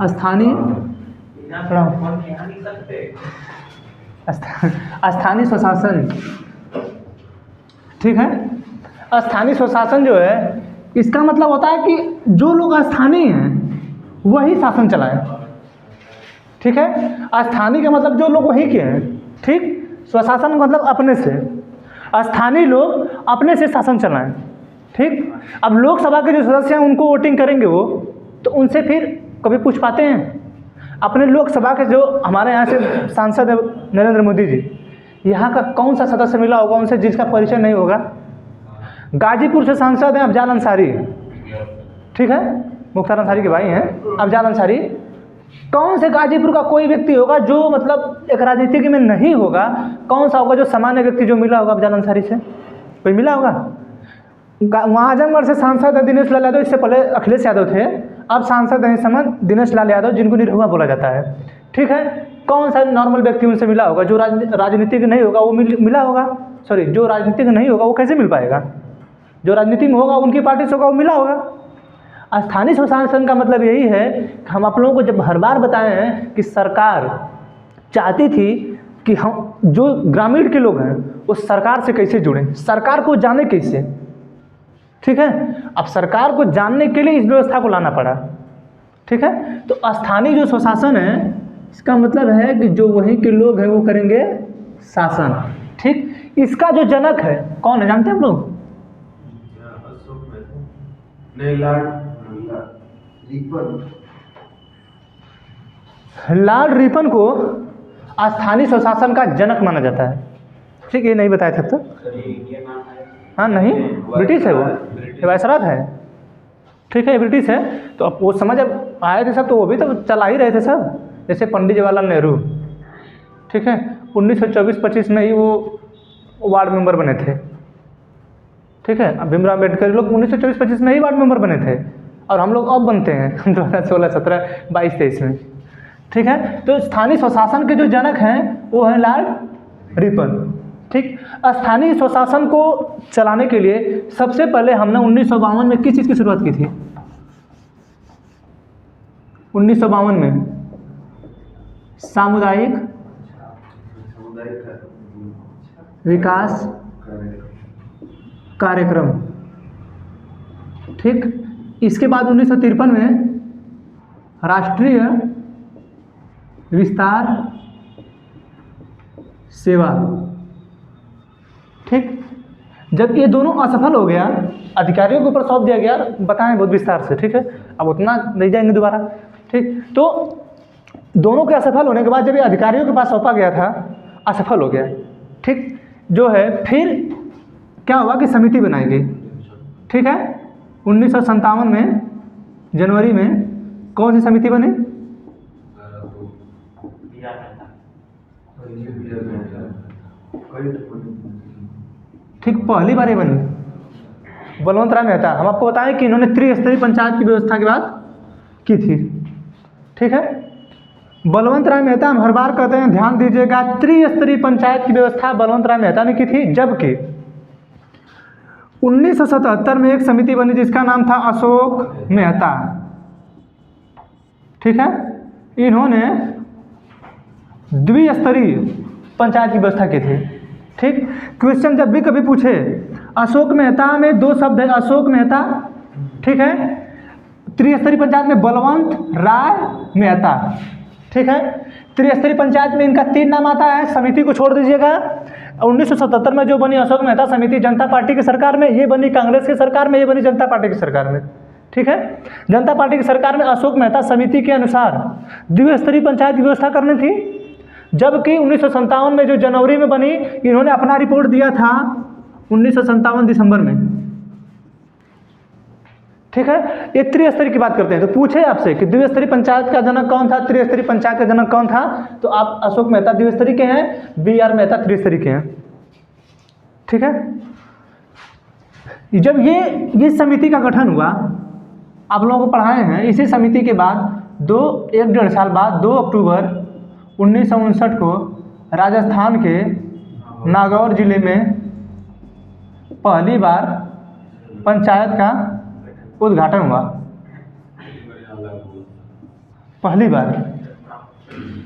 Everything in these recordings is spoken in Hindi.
स्थानीय स्थानीय स्वशासन, ठीक है। स्थानीय स्वशासन जो है इसका मतलब होता है कि जो लोग स्थानीय हैं वही शासन चलाएं, ठीक है। स्थानीय का मतलब जो लोग वहीं के हैं, ठीक। स्वशासन का मतलब अपने से, स्थानीय लोग अपने से शासन चलाएं, ठीक। अब लोकसभा के जो सदस्य हैं उनको वोटिंग करेंगे वो, तो उनसे फिर कभी पूछ पाते हैं? अपने लोकसभा के जो हमारे यहाँ से सांसद है नरेंद्र मोदी जी, यहाँ का कौन सा सदस्य मिला होगा उनसे जिसका परिचय नहीं होगा? गाजीपुर से सांसद हैं अफजाल अंसारी, ठीक है, मुख्तार अंसारी के भाई हैं अफजाल अंसारी। कौन से गाजीपुर का कोई व्यक्ति होगा जो मतलब एक राजनीतिक में नहीं होगा? कौन सा होगा जो सामान्य व्यक्ति जो मिला होगा अफजाल अंसारी से? कोई मिला होगा? वहाँ आजमगढ़ से सांसद है दिनेश लाल यादव, इससे पहले अखिलेश यादव थे, अब सांसद हैं इस समय दिनेश लाल यादव, जिनको निरहुआ बोला जाता है, ठीक है। कौन सा नॉर्मल व्यक्ति उनसे मिला होगा? जो राजनीतिक नहीं होगा वो मिला होगा, सॉरी, जो राजनीतिक नहीं होगा वो कैसे मिल पाएगा? जो राजनीति में होगा उनकी पार्टी से होगा वो मिला होगा। स्थानीय स्वशासन का मतलब यही है कि हम आप लोगों को जब हर बार बताए हैं कि सरकार चाहती थी कि हम जो ग्रामीण के लोग हैं वो सरकार से कैसे जुड़ें, सरकार को जाने कैसे, ठीक है। अब सरकार को जानने के लिए इस व्यवस्था को लाना पड़ा, ठीक है। तो स्थानीय जो स्वशासन है इसका मतलब है कि जो वहीं के लोग हैं वो करेंगे शासन, ठीक। इसका जो जनक है कौन है जानते हैं आप लोग? लॉर्ड रिपन को स्थानीय स्वशासन का जनक माना जाता है, ठीक। ये नहीं बताया था तो? हाँ नहीं, ब्रिटिश है वो, वायसराय है, ठीक है, ब्रिटिश है। तो अब वो समझ अब आए थे सब, तो वो भी तो चला ही रहे थे सब, जैसे पंडित जवाहरलाल नेहरू, ठीक है। 1924-25 में ही वो वार्ड मेंबर बने थे, ठीक है। अब भीमराव अम्बेडकर लोग 1924-25 में ही वार्ड मेंबर बने थे, और हम लोग अब बनते हैं 2016, 17, 22, 23 में, ठीक है। तो स्थानीय स्वशासन के जो जनक हैं वो हैं लॉर्ड रिपन, ठीक। स्थानीय स्वशासन को चलाने के लिए सबसे पहले हमने 1952 में किस चीज़ की शुरुआत की थी? 1952 में सामुदायिक विकास कार्यक्रम, ठीक। इसके बाद 1953 में राष्ट्रीय विस्तार सेवा, ठीक। जब ये दोनों असफल हो गया, अधिकारियों के ऊपर सौंप दिया गया, बताएं बहुत विस्तार से, ठीक है, अब उतना नहीं जाएंगे दोबारा, ठीक। तो दोनों के असफल होने के बाद जब ये अधिकारियों के पास सौंपा गया था, असफल हो गया, ठीक। जो है फिर क्या हुआ कि समिति बनाई गई, ठीक है। 1957 में जनवरी में कौन सी समिति बनी? ठीक, पहली बार ये बनी बलवंत राय मेहता। हम आपको बताएं कि इन्होंने त्रिस्तरीय पंचायत की व्यवस्था की बात की थी, ठीक है। बलवंत राय मेहता हम हर बार कहते हैं, ध्यान दीजिएगा, त्रिस्तरीय पंचायत की व्यवस्था बलवंत राय मेहता ने की थी। जबकि 1977 में एक समिति बनी जिसका नाम था अशोक मेहता, ठीक है। इन्होंने द्विस्तरीय पंचायत की व्यवस्था की थी, ठीक। क्वेश्चन जब भी कभी पूछे, अशोक मेहता में दो शब्द है, अशोक मेहता, ठीक है। त्रिस्तरीय पंचायत में बलवंत राय मेहता, ठीक है। त्रिस्तरीय पंचायत में इनका 3 नाम आता है, समिति को छोड़ दीजिएगा। 1977 में जो बनी अशोक मेहता समिति जनता पार्टी की सरकार में, ये बनी कांग्रेस की सरकार में, ये बनी जनता पार्टी की सरकार में, ठीक है। जनता पार्टी की सरकार में अशोक मेहता समिति के अनुसार द्विस्तरीय पंचायत की व्यवस्था करनी थी। जबकि 1957 में जो जनवरी में बनी, इन्होंने अपना रिपोर्ट दिया था 1957 दिसंबर में, ठीक है। ये त्रिस्तरीय की बात करते हैं, तो पूछे आपसे कि द्विस्तरीय पंचायत का जनक कौन था, त्रिस्तरीय पंचायत का जनक कौन था, तो आप अशोक मेहता द्विस्तरीय के हैं, BR मेहता त्रिस्तरीय के हैं, ठीक है। जब ये समिति का गठन हुआ, आप लोगों को पढ़ाए हैं, इसी समिति के बाद 1.5 साल बाद 2 अक्टूबर 1959 को राजस्थान के नागौर जिले में पहली बार पंचायत का उद्घाटन हुआ।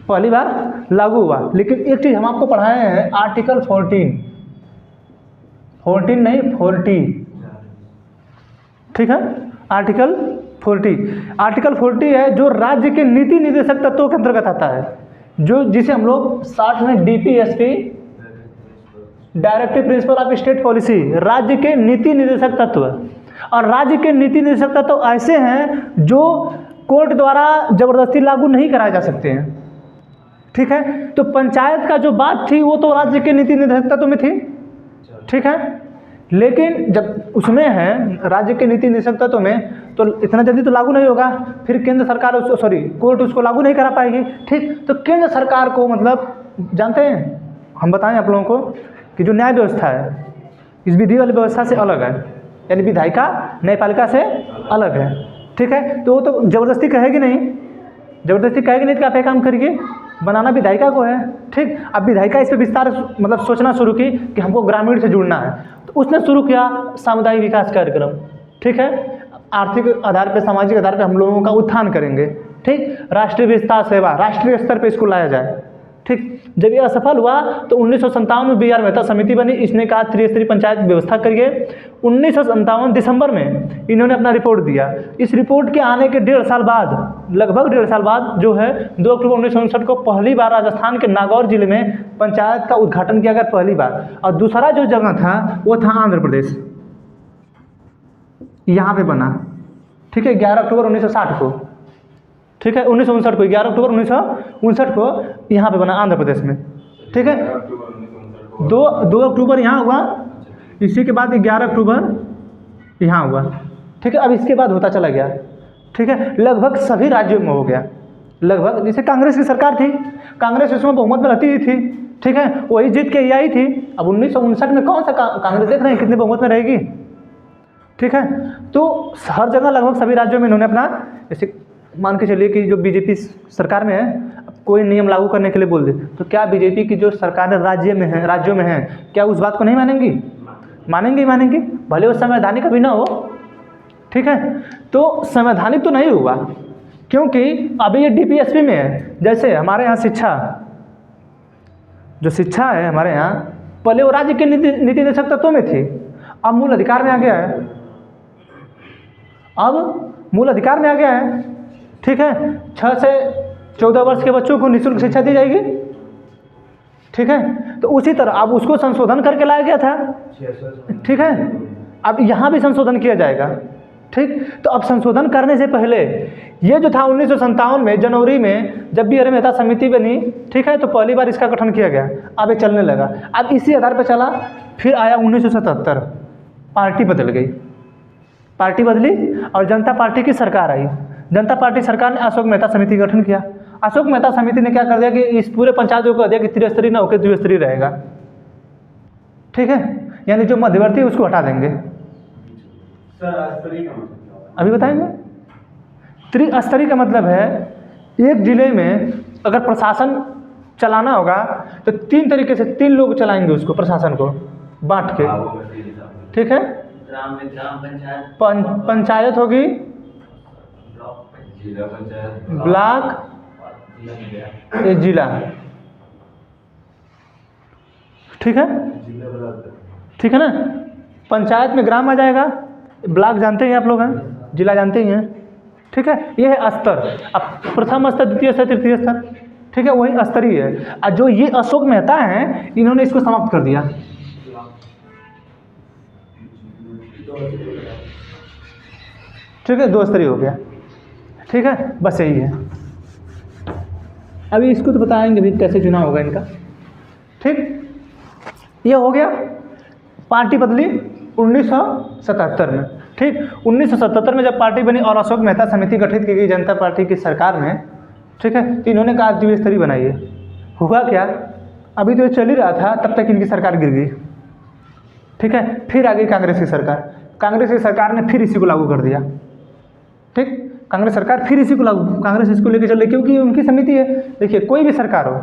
पहली बार लागू हुआ। लेकिन एक चीज़ हम आपको पढ़ाए हैं, आर्टिकल 14 नहीं 40, ठीक है, आर्टिकल 40 है जो राज्य के नीति निर्देशक तत्वों के अंतर्गत आता है, जो जिसे हम लोग शॉर्ट में DPSP, directive principle of state policy, राज्य के नीति निर्देशक तत्व। और राज्य के नीति निर्देशक तत्व ऐसे हैं जो कोर्ट द्वारा जबरदस्ती लागू नहीं कराए जा सकते हैं, ठीक है। तो पंचायत का जो बात थी वो तो राज्य के नीति निर्देशक तत्व में थी, ठीक है। लेकिन जब उसमें है राज्य के नीति निर्देशक तत्व में, तो इतना जल्दी तो लागू नहीं होगा, फिर केंद्र सरकार उसको कोर्ट उसको लागू नहीं करा पाएगी, ठीक। तो केंद्र सरकार को मतलब जानते हैं, हम बताएं आप लोगों को कि जो न्याय व्यवस्था है इस विधि वाली व्यवस्था से अलग है, यानी विधायिका न्यायपालिका से अलग है, ठीक है। तो वो तो जबरदस्ती कहेगी नहीं तो आप एक काम करिए, बनाना विधायिका को है, ठीक। अब विधायिका इस पर विस्तार मतलब सोचना शुरू की कि हमको ग्रामीण से जुड़ना है, तो उसने शुरू किया सामुदायिक विकास कार्यक्रम, ठीक है। आर्थिक आधार पर, सामाजिक आधार पर हम लोगों का उत्थान करेंगे, ठीक। राष्ट्रीय विस्तार सेवा राष्ट्रीय स्तर पर इसको लाया जाए, ठीक। जब ये असफल हुआ तो 1957 में BR मेहता समिति बनी, इसने कहा त्रिस्तरीय पंचायत व्यवस्था करिए। 1957 दिसंबर में इन्होंने अपना रिपोर्ट दिया। इस रिपोर्ट के आने के लगभग डेढ़ साल बाद जो है 2 अक्टूबर 1959 को पहली बार राजस्थान के नागौर जिले में पंचायत का उद्घाटन किया गया, पहली बार। और दूसरा जो जगह था वो था आंध्र प्रदेश, यहाँ पे बना, ठीक है, 11 अक्टूबर 1960 को, ठीक है, 1959 को, 11 अक्टूबर 1959 को यहाँ पे बना आंध्र प्रदेश में, ठीक है। 2 अक्टूबर यहाँ हुआ, इसी के बाद 11 अक्टूबर यहाँ हुआ, ठीक है। अब इसके बाद होता चला गया, ठीक है, लगभग सभी राज्यों में हो गया, लगभग। जैसे कांग्रेस की सरकार थी, कांग्रेस उसमें बहुमत में रहती ही थी, ठीक है, वही जीत के आई थी। अब 1959 में कौन सा कांग्रेस देख रहे हैं कितने बहुमत में रहेगी, ठीक है। तो हर जगह लगभग सभी राज्यों में इन्होंने अपना, जैसे मान के चलिए कि जो बीजेपी सरकार में है, कोई नियम लागू करने के लिए बोल दे, तो क्या बीजेपी की जो सरकार राज्यों में है, क्या उस बात को नहीं मानेंगी? मानेंगी, भले वो संवैधानिक अभी ना हो, ठीक है। तो संवैधानिक तो नहीं हुआ, क्योंकि अभी ये DPSP में है। जैसे हमारे यहाँ शिक्षा है हमारे यहाँ, पहले वो राज्य के नीति निर्देशक तत्वों में थी, अब मूल अधिकार में आ गया है, ठीक है। 6 से 14 वर्ष के बच्चों को निःशुल्क शिक्षा दी जाएगी, ठीक है। तो उसी तरह अब उसको संशोधन करके लाया गया था, ठीक है। अब यहाँ भी संशोधन किया जाएगा, ठीक। तो अब संशोधन करने से पहले ये जो था 1957 में जनवरी में जब BR मेहता समिति बनी, ठीक है, तो पहली बार इसका गठन किया गया। अब ये चलने लगा, अब इसी आधार पर चला। फिर आया 1977, पार्टी बदली और जनता पार्टी की सरकार आई। जनता पार्टी सरकार ने अशोक मेहता समिति का गठन किया। अशोक मेहता समिति ने क्या कर दिया कि इस पूरे पंचायत को कह दिया कि त्रिस्तरीय ना होकर द्विस्तरीय रहेगा, ठीक है, यानी जो मध्यवर्ती उसको हटा देंगे। अभी बताएंगे। त्रिस्तरीय का मतलब है एक जिले में अगर प्रशासन चलाना होगा तो 3 तरीके से 3 लोग चलाएंगे उसको, प्रशासन को बांट के, ठीक है। पंचायत होगी, ब्लॉक, जिला, ठीक है ना। पंचायत में ग्राम आ जाएगा, ब्लॉक जानते हैं आप लोग हैं, जिला जानते ही हैं, ठीक है। ये है स्तर। अब प्रथम स्तर, द्वितीय स्तर, तृतीय स्तर, ठीक है, वही स्तरीय है। और जो ये अशोक मेहता हैं, इन्होंने इसको समाप्त कर दिया, ठीक है, 2 स्तरीय हो गया, ठीक है। बस यही है। अभी इसको तो बताएंगे भी कैसे चुनाव होगा इनका, ठीक। ये हो गया। पार्टी बदली 1977 में, ठीक। 1977 में जब पार्टी बनी और अशोक मेहता समिति गठित की गई जनता पार्टी की सरकार में, ठीक है, तो इन्होंने कहा द्विस्तरीय बनाइए। हुआ क्या, अभी तो ये चल ही रहा था, तब तक इनकी सरकार गिर गई, ठीक है। फिर आ गई कांग्रेस की सरकार। कांग्रेस की सरकार ने फिर इसी को लागू कर दिया, ठीक। कांग्रेस सरकार फिर इसी को लागू, कांग्रेस इसको लेकर चल रही, क्योंकि उनकी समिति है। देखिए, कोई भी सरकार हो,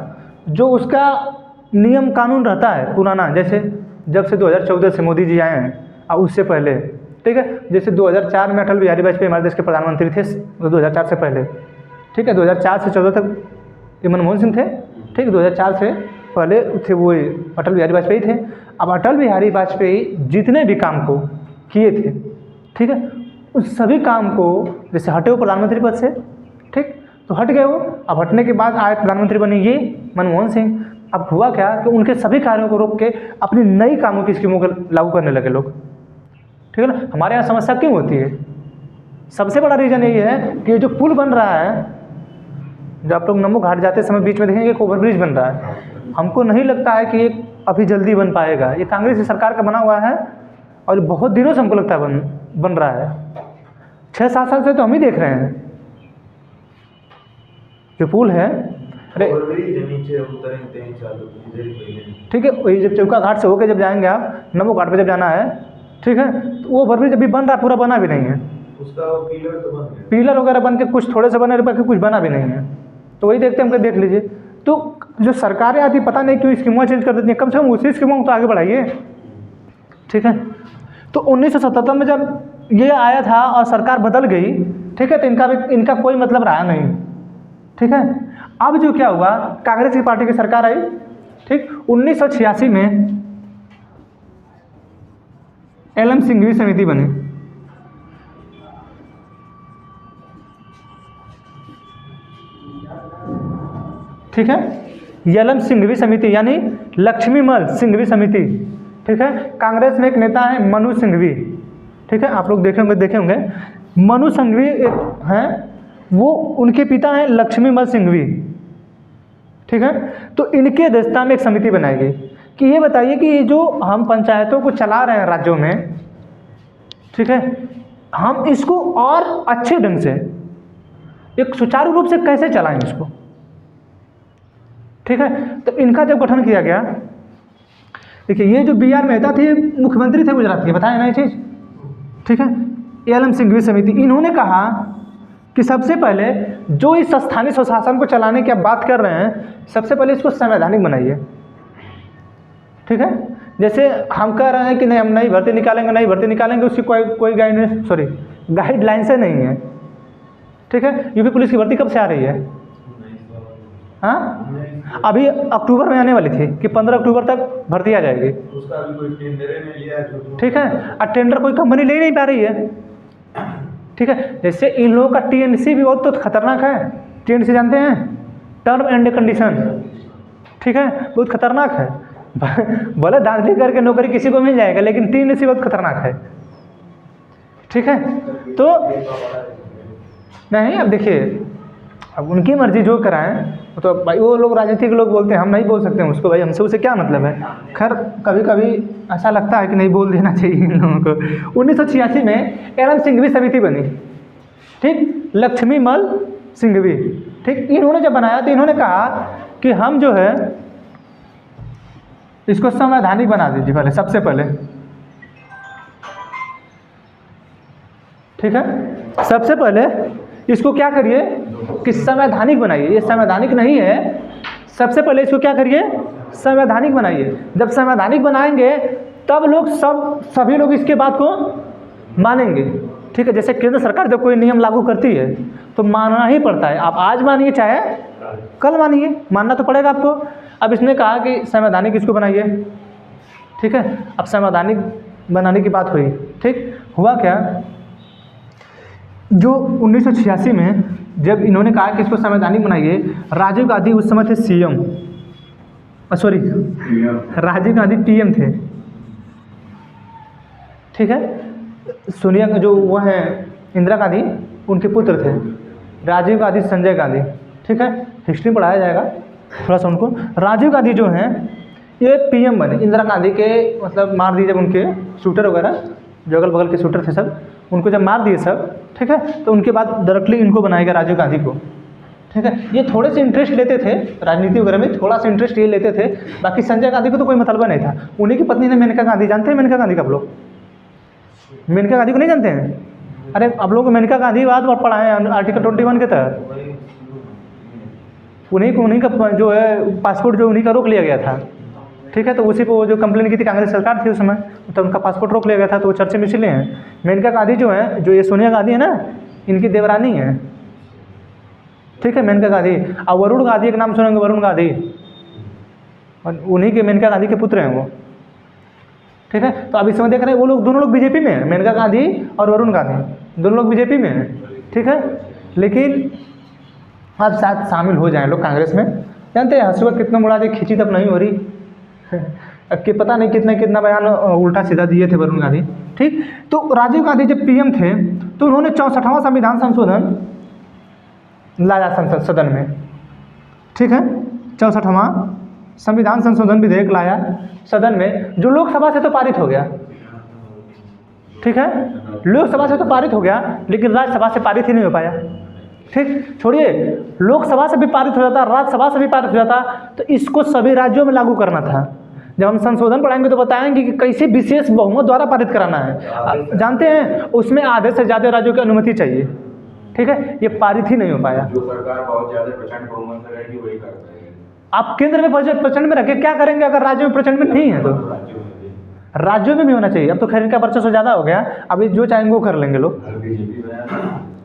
जो उसका नियम कानून रहता है पुराना, जैसे जब से 2014 से मोदी जी आए हैं और उससे पहले, ठीक है, जैसे 2004 में अटल बिहारी वाजपेयी हमारे देश के प्रधानमंत्री थे, 2004 से पहले, ठीक है। 2004 से 14 तक ये मनमोहन सिंह थे, ठीक। 2004 से पहले थे वो अटल बिहारी वाजपेयी थे। अब अटल बिहारी वाजपेयी जितने भी काम को किए थे, ठीक है, उस सभी काम को जैसे हटे वो प्रधानमंत्री पद से, ठीक, तो हट गए वो। अब हटने के बाद आए प्रधानमंत्री बने ये मनमोहन सिंह। अब हुआ क्या कि उनके सभी कार्यों को रोक के अपनी नई कामों की स्कीमों को लागू करने लगे लोग, ठीक है ना। हमारे यहाँ समस्या क्यों होती है? सबसे बड़ा रीज़न यही है कि ये जो पुल बन रहा है, जब आप लोग नमो घाट जाते समय बीच में देखेंगे एक ओवरब्रिज बन रहा है, हमको नहीं लगता है कि ये अभी जल्दी बन पाएगा। ये कांग्रेस की सरकार का बना हुआ है और बहुत दिनों से हमको लगता है बन रहा है। 6-7 साल से तो हम ही देख रहे हैं जो पुल है। अरे ठीक है, वही जब चौका घाट से होकर जब जाएंगे आप नमो घाट पे जब जाना है, ठीक है, तो वो ओवरब्रिज अभी बन रहा है, पूरा बना भी नहीं है उसका। वो पिलर तो बन गया, पिलर वगैरह बन के कुछ थोड़े से बने, बाकी कुछ बना भी नहीं है। तो वही देखते हैं, हमको देख लीजिए। तो जो सरकारें आती पता नहीं क्यों स्कीमें चेंज कर देती हैं, कम से कम उसी स्कीमों को तो आगे बढ़ाइए, ठीक है। तो 1977 में जब ये आया था और सरकार बदल गई, ठीक है, तो इनका कोई मतलब रहा नहीं, ठीक है। अब जो क्या हुआ, कांग्रेस की पार्टी की सरकार आई, ठीक। 1986 में एल.एम. सिंघवी समिति बनी, ठीक है। एल.एम. सिंघवी समिति यानी लक्ष्मीमल सिंघवी समिति, ठीक है। कांग्रेस में एक नेता है मनु सिंघवी, ठीक है, आप लोग देखे होंगे। मनु सिंघवी एक हैं, वो उनके पिता हैं लक्ष्मीमल सिंघवी, ठीक है। तो इनकी अध्यक्षता में एक समिति बनाई गई कि ये बताइए कि ये जो हम पंचायतों को चला रहे हैं राज्यों में, ठीक है, हम इसको और अच्छे ढंग से एक सुचारू रूप से कैसे चलाएं इसको, ठीक है। तो इनका जब गठन किया गया, देखिए ये जो बी.आर. मेहता थे मुख्यमंत्री थे गुजरात के, बताया ना ये चीज़, ठीक है। एल.एम. सिंघवी समिति, इन्होंने कहा कि सबसे पहले जो इस स्थानीय स्वशासन को चलाने की आप बात कर रहे हैं, सबसे पहले इसको संवैधानिक बनाइए, ठीक है। जैसे हम कह रहे हैं कि नहीं हम नई भर्ती निकालेंगे, उसकी कोई गाइडलाइन से नहीं है, ठीक है। यूपी पुलिस की भर्ती कब से आ रही है? हाँ, अभी अक्टूबर में आने वाली थी कि 15 अक्टूबर तक भर्ती आ जाएगी, उसका अभी कोई टेंडर नहीं लिया है, ठीक है। और टेंडर कोई कंपनी ले नहीं पा रही है, ठीक है। जैसे इन लोगों का टीएनसी भी बहुत तो खतरनाक है। टीएनसी जानते हैं, टर्म एंड कंडीशन, ठीक है, बहुत खतरनाक है। भले धांधली करके नौकरी किसी को मिल जाएगा, लेकिन टीएनसी बहुत खतरनाक है, ठीक है। तो नहीं, अब देखिए, अब उनकी मर्जी जो कराएं, तो भाई वो लोग राजनीतिक लोग बोलते हैं, हम नहीं बोल सकते हैं उसको, भाई हमसे उसे क्या मतलब है। खैर कभी कभी ऐसा लगता है कि नहीं बोल देना चाहिए इन लोगों को। 1986 में एल.एम. सिंघवी समिति बनी, ठीक, लक्ष्मीमल सिंघवी, ठीक। इन्होंने जब बनाया तो इन्होंने कहा कि हम जो है इसको संवैधानिक बना दीजिए पहले, सबसे पहले, ठीक है। सबसे पहले इसको क्या करिए कि संवैधानिक बनाइए। ये संवैधानिक नहीं है, सबसे पहले इसको क्या करिए, संवैधानिक बनाइए। जब संवैधानिक बनाएंगे तब लोग सभी लोग इसके बात को मानेंगे, ठीक है। जैसे केंद्र सरकार जब कोई नियम लागू करती है तो मानना ही पड़ता है, आप आज मानिए चाहे कल मानिए, मानना तो पड़ेगा आपको। अब इसने कहा कि संवैधानिक इसको बनाइए, ठीक है। अब संवैधानिक बनाने की बात हुई, ठीक। हुआ क्या, जो 1986 में जब इन्होंने कहा कि इसको संवैधानिक बनाइए, राजीव गांधी उस समय थे सीएम, राजीव गांधी पीएम थे, ठीक है। सोनिया जो वो हैं इंदिरा गांधी, उनके पुत्र थे राजीव गांधी, संजय गांधी, ठीक है। हिस्ट्री पढ़ाया जाएगा थोड़ा सा उनको। राजीव गांधी जो हैं ये पीएम बने, इंदिरा गांधी के मतलब मार दिए जब उनके शूटर वगैरह, जो अगल बगल के शूटर थे सब, उनको जब मार दिए सब, ठीक है, तो उनके बाद डायरेक्टली इनको बनाया गया राजीव गांधी को, ठीक है। ये थोड़े से इंटरेस्ट लेते थे राजनीति वगैरह में, थोड़ा सा इंटरेस्ट ये लेते थे, बाकी संजय गांधी को तो कोई मतलब नहीं था। उन्हीं की पत्नी ने मेनका गांधी, जानते हैं मेनका गांधी का आप लोग? मेनका गांधी को नहीं जानते हैं? अरे आप लोग मेनका गांधी बात पढ़ाए हैं आर्टिकल 21 के तहत, उन्हीं का जो है पासपोर्ट जो उन्हीं का रोक लिया गया था, ठीक है। तो उसी पर वो जो कंप्लेन की थी कांग्रेस सरकार थी उस समय, तो उनका पासपोर्ट रोक लिया गया था, तो वो चर्चे में इसलिए हैं। मेनका गांधी जो है, जो ये सोनिया गांधी है ना, इनकी देवरानी है, ठीक है, मेनका गांधी। और वरुण गांधी का नाम सुनेंगे, वरुण गांधी, और उन्हीं के मेनका गांधी के पुत्र हैं वो। ठीक है, तो अब इसमें देख रहे हैं वो लोग दोनों लोग बीजेपी में हैं, मेनका गांधी और वरुण गांधी दोनों लोग बीजेपी में हैं। ठीक है, लेकिन अब शायद शामिल हो जाएं लोग कांग्रेस में। जानते हैं हंसवत कितना मुड़ा दे, खींची तब नहीं हो रही अब कि पता नहीं कितना कितना बयान उल्टा सीधा दिए थे वरुण गांधी। ठीक, तो राजीव गांधी जब पीएम थे तो उन्होंने 64वां संविधान संशोधन लाया संसद सदन में। ठीक है, 64वां संविधान संशोधन विधेयक लाया सदन में, जो लोकसभा से तो पारित हो गया। ठीक है, लोकसभा से तो पारित हो गया, लेकिन राज्यसभा से पारित ही नहीं हो पाया। ठीक, छोड़िए लोकसभा से भी पारित हो जाता, राज्यसभा से भी पारित हो जाता, तो इसको सभी राज्यों में लागू करना था। जब हम संशोधन पढ़ाएंगे तो बताएंगे कि कैसे विशेष बहुमत द्वारा पारित कराना है। जानते हैं उसमें आधे से ज़्यादा राज्यों की अनुमति चाहिए। ठीक है, ये पारित ही नहीं हो पाया। जो सरकार बहुत ज्यादा प्रचंड बहुमत से रहेगी वही करता है। आप केंद्र में प्रचंड में रखे क्या करेंगे अगर राज्यों में प्रचंड में नहीं है तो? राज्यों में भी होना चाहिए। अब तो खैर इनका वर्चस्व ज़्यादा हो गया, अभी जो चाहेंगे वो कर लेंगे लोग।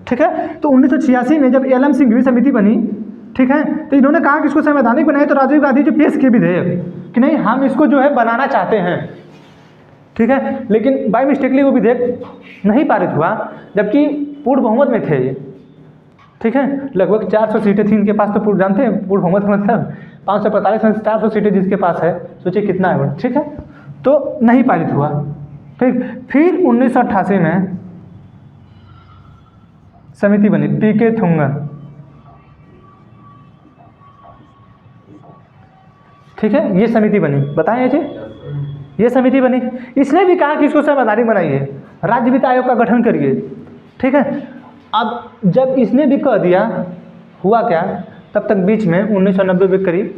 ठीक है, तो 1986 में जब एल.एम. सिंघवी समिति बनी, ठीक है, तो इन्होंने कहा कि इसको संवैधानिक बनाए, तो राजीव गांधी जो पेश किए विधेयक कि नहीं हम इसको जो है बनाना चाहते हैं। ठीक है, लेकिन बाई मिस्टेकली वो विधेयक नहीं पारित हुआ, जबकि पूर्ण बहुमत में थे ये। ठीक है, लगभग 400 सीटें थी इनके पास, तो पूर्ण जानते हैं पूर्ण बहुमत का मतलब 545 में 400 सीटें जिसके पास है, सोचिए कितना है वो। ठीक है, तो नहीं पारित हुआ। ठीक, फिर 1988 में समिति बनी, पी.के. थुंगन। ठीक है, ये समिति बनी, बताएं जी, ये समिति बनी। इसने भी कहा कि इसको संवैधानिक बनाइए, राज्य वित्त आयोग का गठन करिए। ठीक है, अब जब इसने भी कह दिया, हुआ क्या, तब तक बीच में 1990 के करीब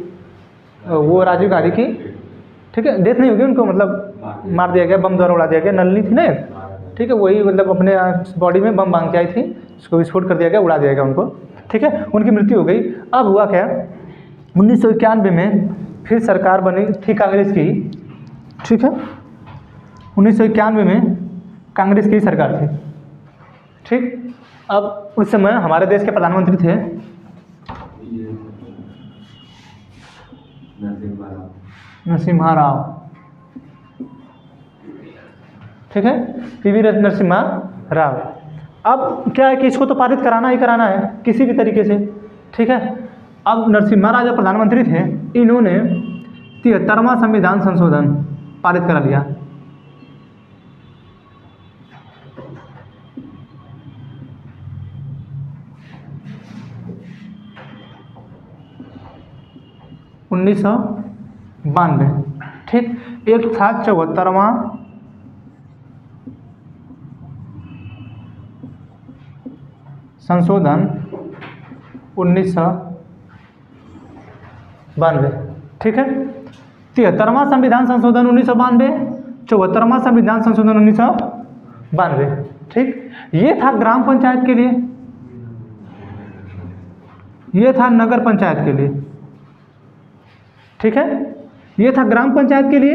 वो राजीव गांधी की, ठीक है, डेथ नहीं होगी उनको, मतलब मार दिया गया, बम द्वारा उड़ा दिया गया। नलिनी थी ना, ठीक है, वही मतलब अपने बॉडी में बम बांध के आई थी, उसको विस्फोट कर दिया गया, उड़ा दिया गया उनको। ठीक है, उनकी मृत्यु हो गई। अब हुआ क्या, 1991 में फिर सरकार बनी थी कांग्रेस की। ठीक है, 1991 में कांग्रेस की सरकार थी। ठीक, अब उस समय हमारे देश के प्रधानमंत्री थे नरसिम्हा राव। ठीक है, पी.वी. नरसिम्हा राव। अब क्या है कि इसको तो पारित कराना ही कराना है किसी भी तरीके से। ठीक है, अब नरसिम्हा राव जब प्रधानमंत्री थे, इन्होंने 73वां संविधान संशोधन पारित करा लिया। उन्नीस सौ 92। ठीक, एक था 74वां संशोधन 1992। ठीक है, 73वां संविधान संशोधन 1992, 74वां संविधान संशोधन 1992। ठीक, ये था ग्राम पंचायत के लिए, ये था नगर पंचायत के लिए। ठीक है, ये था ग्राम पंचायत के लिए,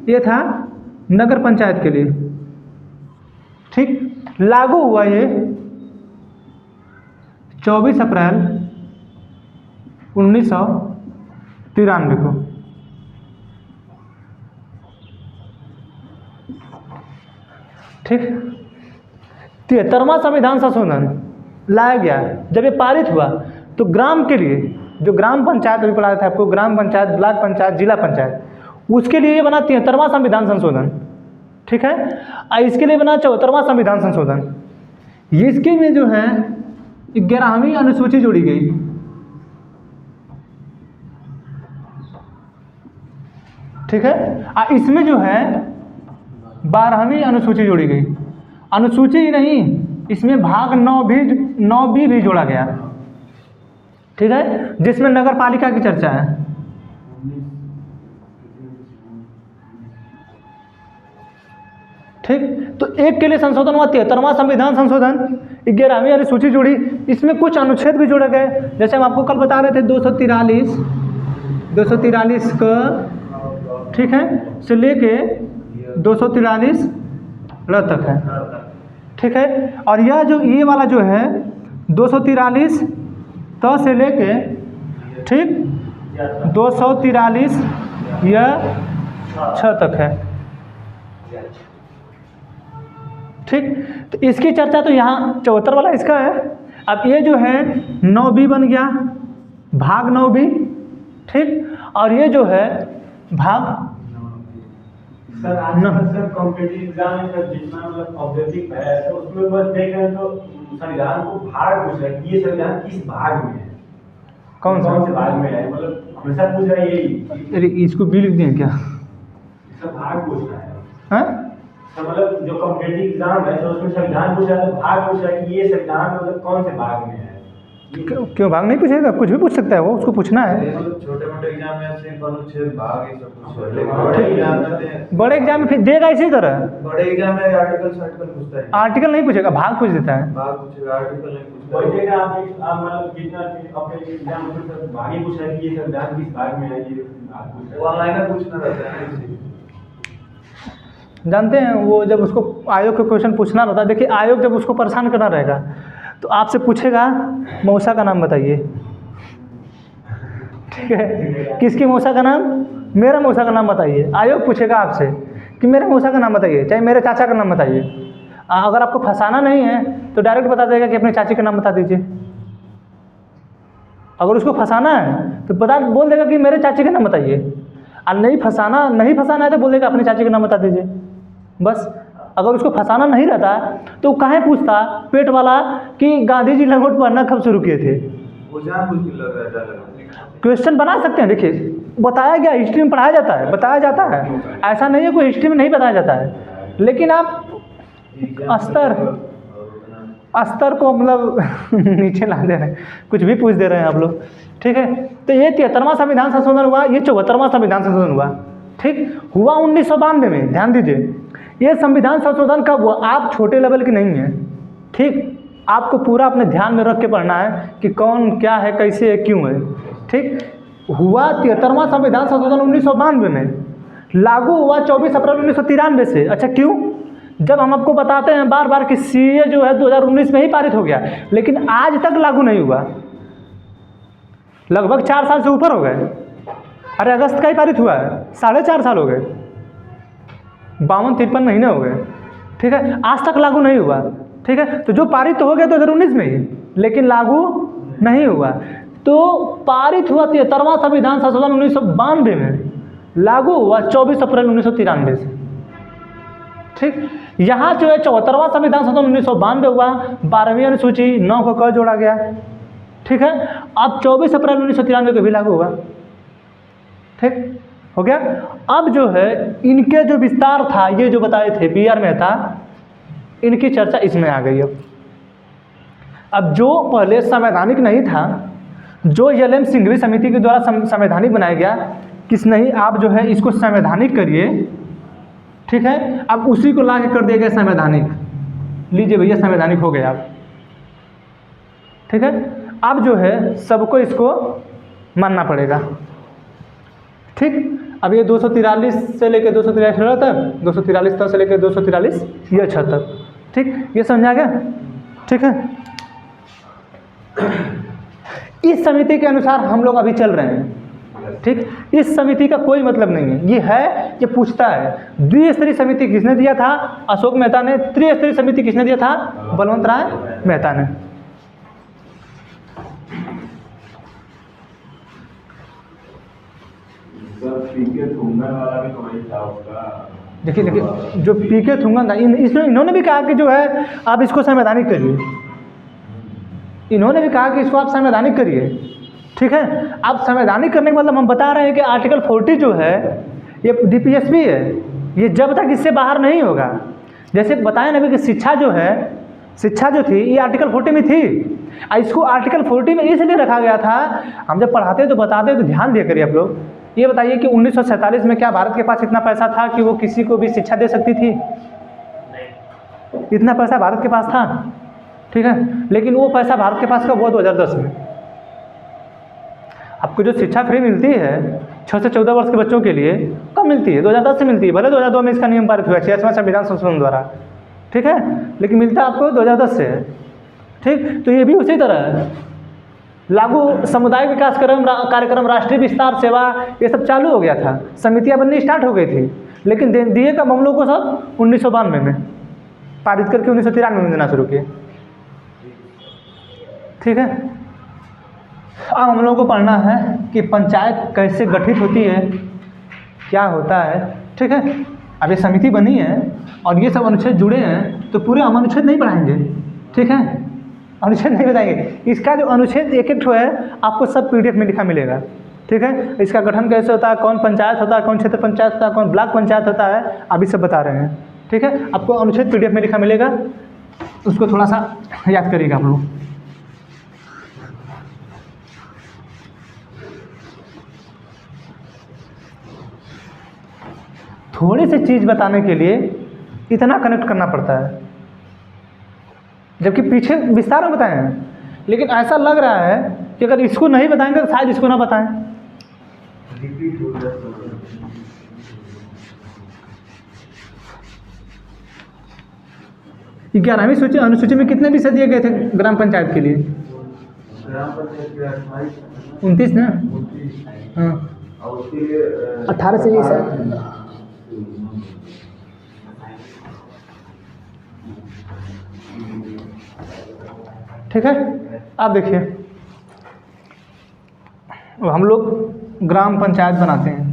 ये था नगर पंचायत के लिए। ठीक, लागू हुआ ये 24 अप्रैल 1993 को। ठीक, 73वां संविधान संशोधन लाया गया। जब ये पारित हुआ तो ग्राम के लिए, जो ग्राम पंचायत अभी पढ़ाया था आपको, ग्राम पंचायत, ब्लॉक पंचायत, जिला पंचायत, उसके लिए ये बना 73वां संविधान संशोधन। ठीक है, और इसके लिए बना 74वां संविधान संशोधन। इसके में जो है 11वीं अनुसूची जोड़ी गई। ठीक है, और इसमें जो है 12वीं अनुसूची जोड़ी गई। अनुसूची ही नहीं, इसमें भाग 9B भी जोड़ा गया। ठीक है, जिसमें नगर पालिका की चर्चा है। ठीक, तो एक के लिए संशोधन हुआ 73वां संविधान संशोधन, 11वीं अनुसूची जोड़ी। इसमें कुछ अनुच्छेद भी जोड़े गए, जैसे हम आपको कल बता रहे थे 243 का, ठीक है, से लेके 243 ल तक है। ठीक है, और यह जो ये वाला जो है 243 त से लेके ठीक 243 या 6 तक है। ठीक, तो इसकी चर्चा तो यहाँ 74 वाला इसका है। अब ये जो है 9b बन गया, भाग 9b, ठीक, और ये जो है भाग सर आजकल कॉम्पिटिटिव एग्जाम में सर जितना मतलब ऑब्जेक्टिव है तो उसमें बस देख रहे हैं तो संविधान को भाग पूछ रहे हैं कि ये संविधान किस भाग में है, कौन से भाग में है, मतलब हमेशा पूछ रहा है यही। अरे इसको भी लिख दिए क्या? सब भाग पूछ रहा है। हाँ, तो मतलब जो कॉम्पिटिटिव एग्जाम है तो उसमें संविधान पूछ रहा है तो भाग पूछ रहा है कि ये संविधान मतलब कौन से भाग में है। क्यों भाग नहीं पूछेगा? कुछ भी पूछ सकता है वो, उसको पूछना है। छोटे मोटे एग्जाम में सिर्फ अनुच्छेद भाग ये सब कुछ है, लेकिन बड़े एग्जाम में बड़े एग्जाम में फिर देगा इसी तरह। बड़े एग्जाम में आर्टिकल पूछता है। आर्टिकल नहीं पूछेगा, भाग पूछ देता है। भाग पूछेगा, आर्टिकल नहीं पूछता। वही देखा आप मतलब जितना अपने एग्जाम में सब भाग ही पूछ रहा है कि ये संविधान किस भाग में है, ये भाग पूछ रहा है। ऑनलाइन पूछना रहता है ना। जानते हैं वो जब उसको आयोग का क्वेश्चन पूछना रहता है, देखिए आयोग जब उसको परेशान करना रहेगा तो आपसे पूछेगा मौसा का नाम बताइए, ठीक है, किसकी मौसा का नाम? मेरा मौसा का नाम बताइए। आयोग पूछेगा आपसे कि मेरे मौसा का नाम बताइए, चाहे मेरे चाचा का नाम बताइए। अगर आपको फंसाना नहीं है तो डायरेक्ट बता देगा कि अपने चाची का नाम बता दीजिए। अगर उसको फंसाना है तो बोल देगा कि मेरे चाची का नाम बताइए, और नहीं फंसाना है तो बोल देगा अपने चाची का नाम बता दीजिए, बस। अगर उसको फंसाना नहीं रहता तो काहे पूछता पेट वाला कि गांधी जी लंगोट पहनना कब शुरू किए थे? वो जानबूझ के लग रहा है। क्वेश्चन बना सकते हैं, देखिए बताया गया, हिस्ट्री में पढ़ाया जाता है, बताया जाता है, ऐसा नहीं है कोई हिस्ट्री में नहीं बताया जाता है, लेकिन आप अस्तर को मतलब नीचे ला दे रहे हैं, कुछ भी पूछ दे रहे हैं आप लोग, ठीक है। तो ये 73वां संविधान संशोधन हुआ, ये 74वां संविधान संशोधन हुआ, ठीक, हुआ 1992 में। ध्यान दीजिए, ये संविधान संशोधन कब हुआ? आप छोटे लेवल की नहीं है, ठीक, आपको पूरा अपने ध्यान में रख के पढ़ना है कि कौन क्या है, कैसे है, क्यों है, ठीक। हुआ 73वां संविधान संशोधन 1992 में, लागू हुआ 24 अप्रैल 1993 से। अच्छा क्यों? जब हम आपको बताते हैं बार बार कि सीए जो है 2019 में ही पारित हो गया, लेकिन आज तक लागू नहीं हुआ, लगभग 4 साल से ऊपर हो गए। अरे अगस्त का ही पारित हुआ है, 4.5 साल हो गए, 52-53 महीने हो गए, ठीक है, आज तक लागू नहीं हुआ, ठीक है। तो जो पारित हो गया 2019 में ही, लेकिन लागू नहीं हुआ। तो पारित हुआ 73वां संविधान संशोधन 1992 में, लागू हुआ 24 अप्रैल 1993 से, ठीक। यहाँ जो है 74वां संविधान संशोधन 1992 हुआ, 12वीं अनुसूची 9 को क जोड़ा गया, ठीक है। अब 24 अप्रैल 1993 को भी लागू हुआ, ठीक हो गया। अब जो है इनके जो विस्तार था, ये जो बताए थे बी.आर. मेहता, इनकी चर्चा इसमें आ गई। अब जो पहले संवैधानिक नहीं था, जो एल.एम. सिंघवी समिति के द्वारा संवैधानिक बनाया गया, किस नहीं, आप जो है इसको संवैधानिक करिए, ठीक है। अब उसी को ला के कर दिया गया संवैधानिक, लीजिए भैया संवैधानिक हो गया आप, ठीक है। अब जो है सबको इसको मानना पड़ेगा, ठीक। अब ये 243 से लेकर 243 तक, 243 तक से लेकर 243 ये 6 तक, ठीक, ये समझा गया, ठीक है। इस समिति के अनुसार हम लोग अभी चल रहे हैं, ठीक। इस समिति का कोई मतलब नहीं है, ये पूछता है द्विस्तरीय समिति किसने दिया था? अशोक मेहता ने। त्रिस्तरीय समिति किसने दिया था? बलवंत राय मेहता ने। देखिए जो पी.के. थुंगन था, इन्होंने भी कहा कि जो है आप इसको संवैधानिक करिए, इन्होंने भी कहा कि इसको आप संवैधानिक करिए, ठीक है। अब संवैधानिक करने का मतलब हम बता रहे हैं कि आर्टिकल 40 जो है ये DPSP है, ये जब तक इससे बाहर नहीं होगा। जैसे बताया ना कि शिक्षा जो थी ये आर्टिकल 40 में थी, इसको आर्टिकल 40 में इसलिए रखा गया था, हम जब पढ़ाते तो बताते तो ध्यान दिया करिए आप लोग। ये बताइए कि 1947 में क्या भारत के पास इतना पैसा था कि वो किसी को भी शिक्षा दे सकती थी? इतना पैसा भारत के पास था, ठीक है, लेकिन वो पैसा भारत के पास कब हुआ? 2010 में। आपको जो शिक्षा फ्री मिलती है 6 से 14 वर्ष के बच्चों के लिए, कब मिलती है? 2010 से मिलती है। भले 2002 में इसका नियम पारित हुआ 66वां संविधान संशोधन द्वारा, ठीक है, लेकिन मिलता आपको 2010 से है, ठीक। तो ये भी उसी तरह है, लागू समुदाय विकास कार्यक्रम, राष्ट्रीय विस्तार सेवा, ये सब चालू हो गया था, समितियां बननी स्टार्ट हो गई थी, लेकिन दिए कब हम लोग को सब 1992 में पारित करके 1993 में देना शुरू किए। ठीक है, अब हम लोगों को पढ़ना है कि पंचायत कैसे गठित होती है, क्या होता है। ठीक है, अब ये समिति बनी है और ये सब अनुच्छेद जुड़े हैं, तो पूरे हम अनुच्छेद नहीं पढ़ाएंगे। ठीक है, अनुच्छेद नहीं बताएंगे। इसका जो अनुच्छेद एक एक ठो है आपको सब PDF में लिखा मिलेगा। ठीक है, इसका गठन कैसे होता है, कौन पंचायत होता है, कौन क्षेत्र पंचायत होता है, कौन ब्लॉक पंचायत होता है, अभी सब बता रहे हैं। ठीक है, आपको अनुच्छेद PDF में लिखा मिलेगा, उसको थोड़ा सा याद करिएगा आप लोग। थोड़ी सी चीज़ बताने के लिए इतना कनेक्ट करना पड़ता है, जबकि पीछे विस्तार में बताए हैं, लेकिन ऐसा लग रहा है कि अगर इसको नहीं बताएंगे तो शायद इसको ना बताएं। रिपीट हो जाता है। 11वीं अनुसूची में कितने विषय दिए गए थे ग्राम पंचायत के लिए? ग्राम पंचायत के 28 29 ना? 29 हाँ, और उसके लिए 18 से 20 है। ठीक है, आप देखिए, हम लोग ग्राम पंचायत बनाते हैं।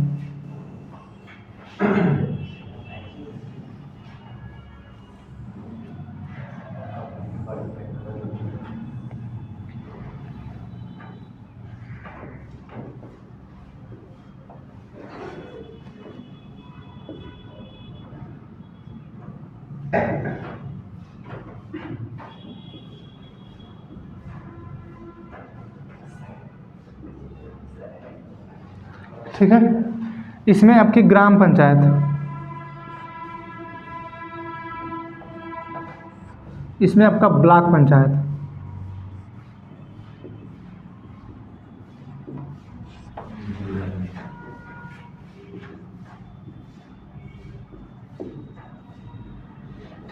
ठीक है, इसमें आपकी ग्राम पंचायत, इसमें आपका ब्लॉक पंचायत,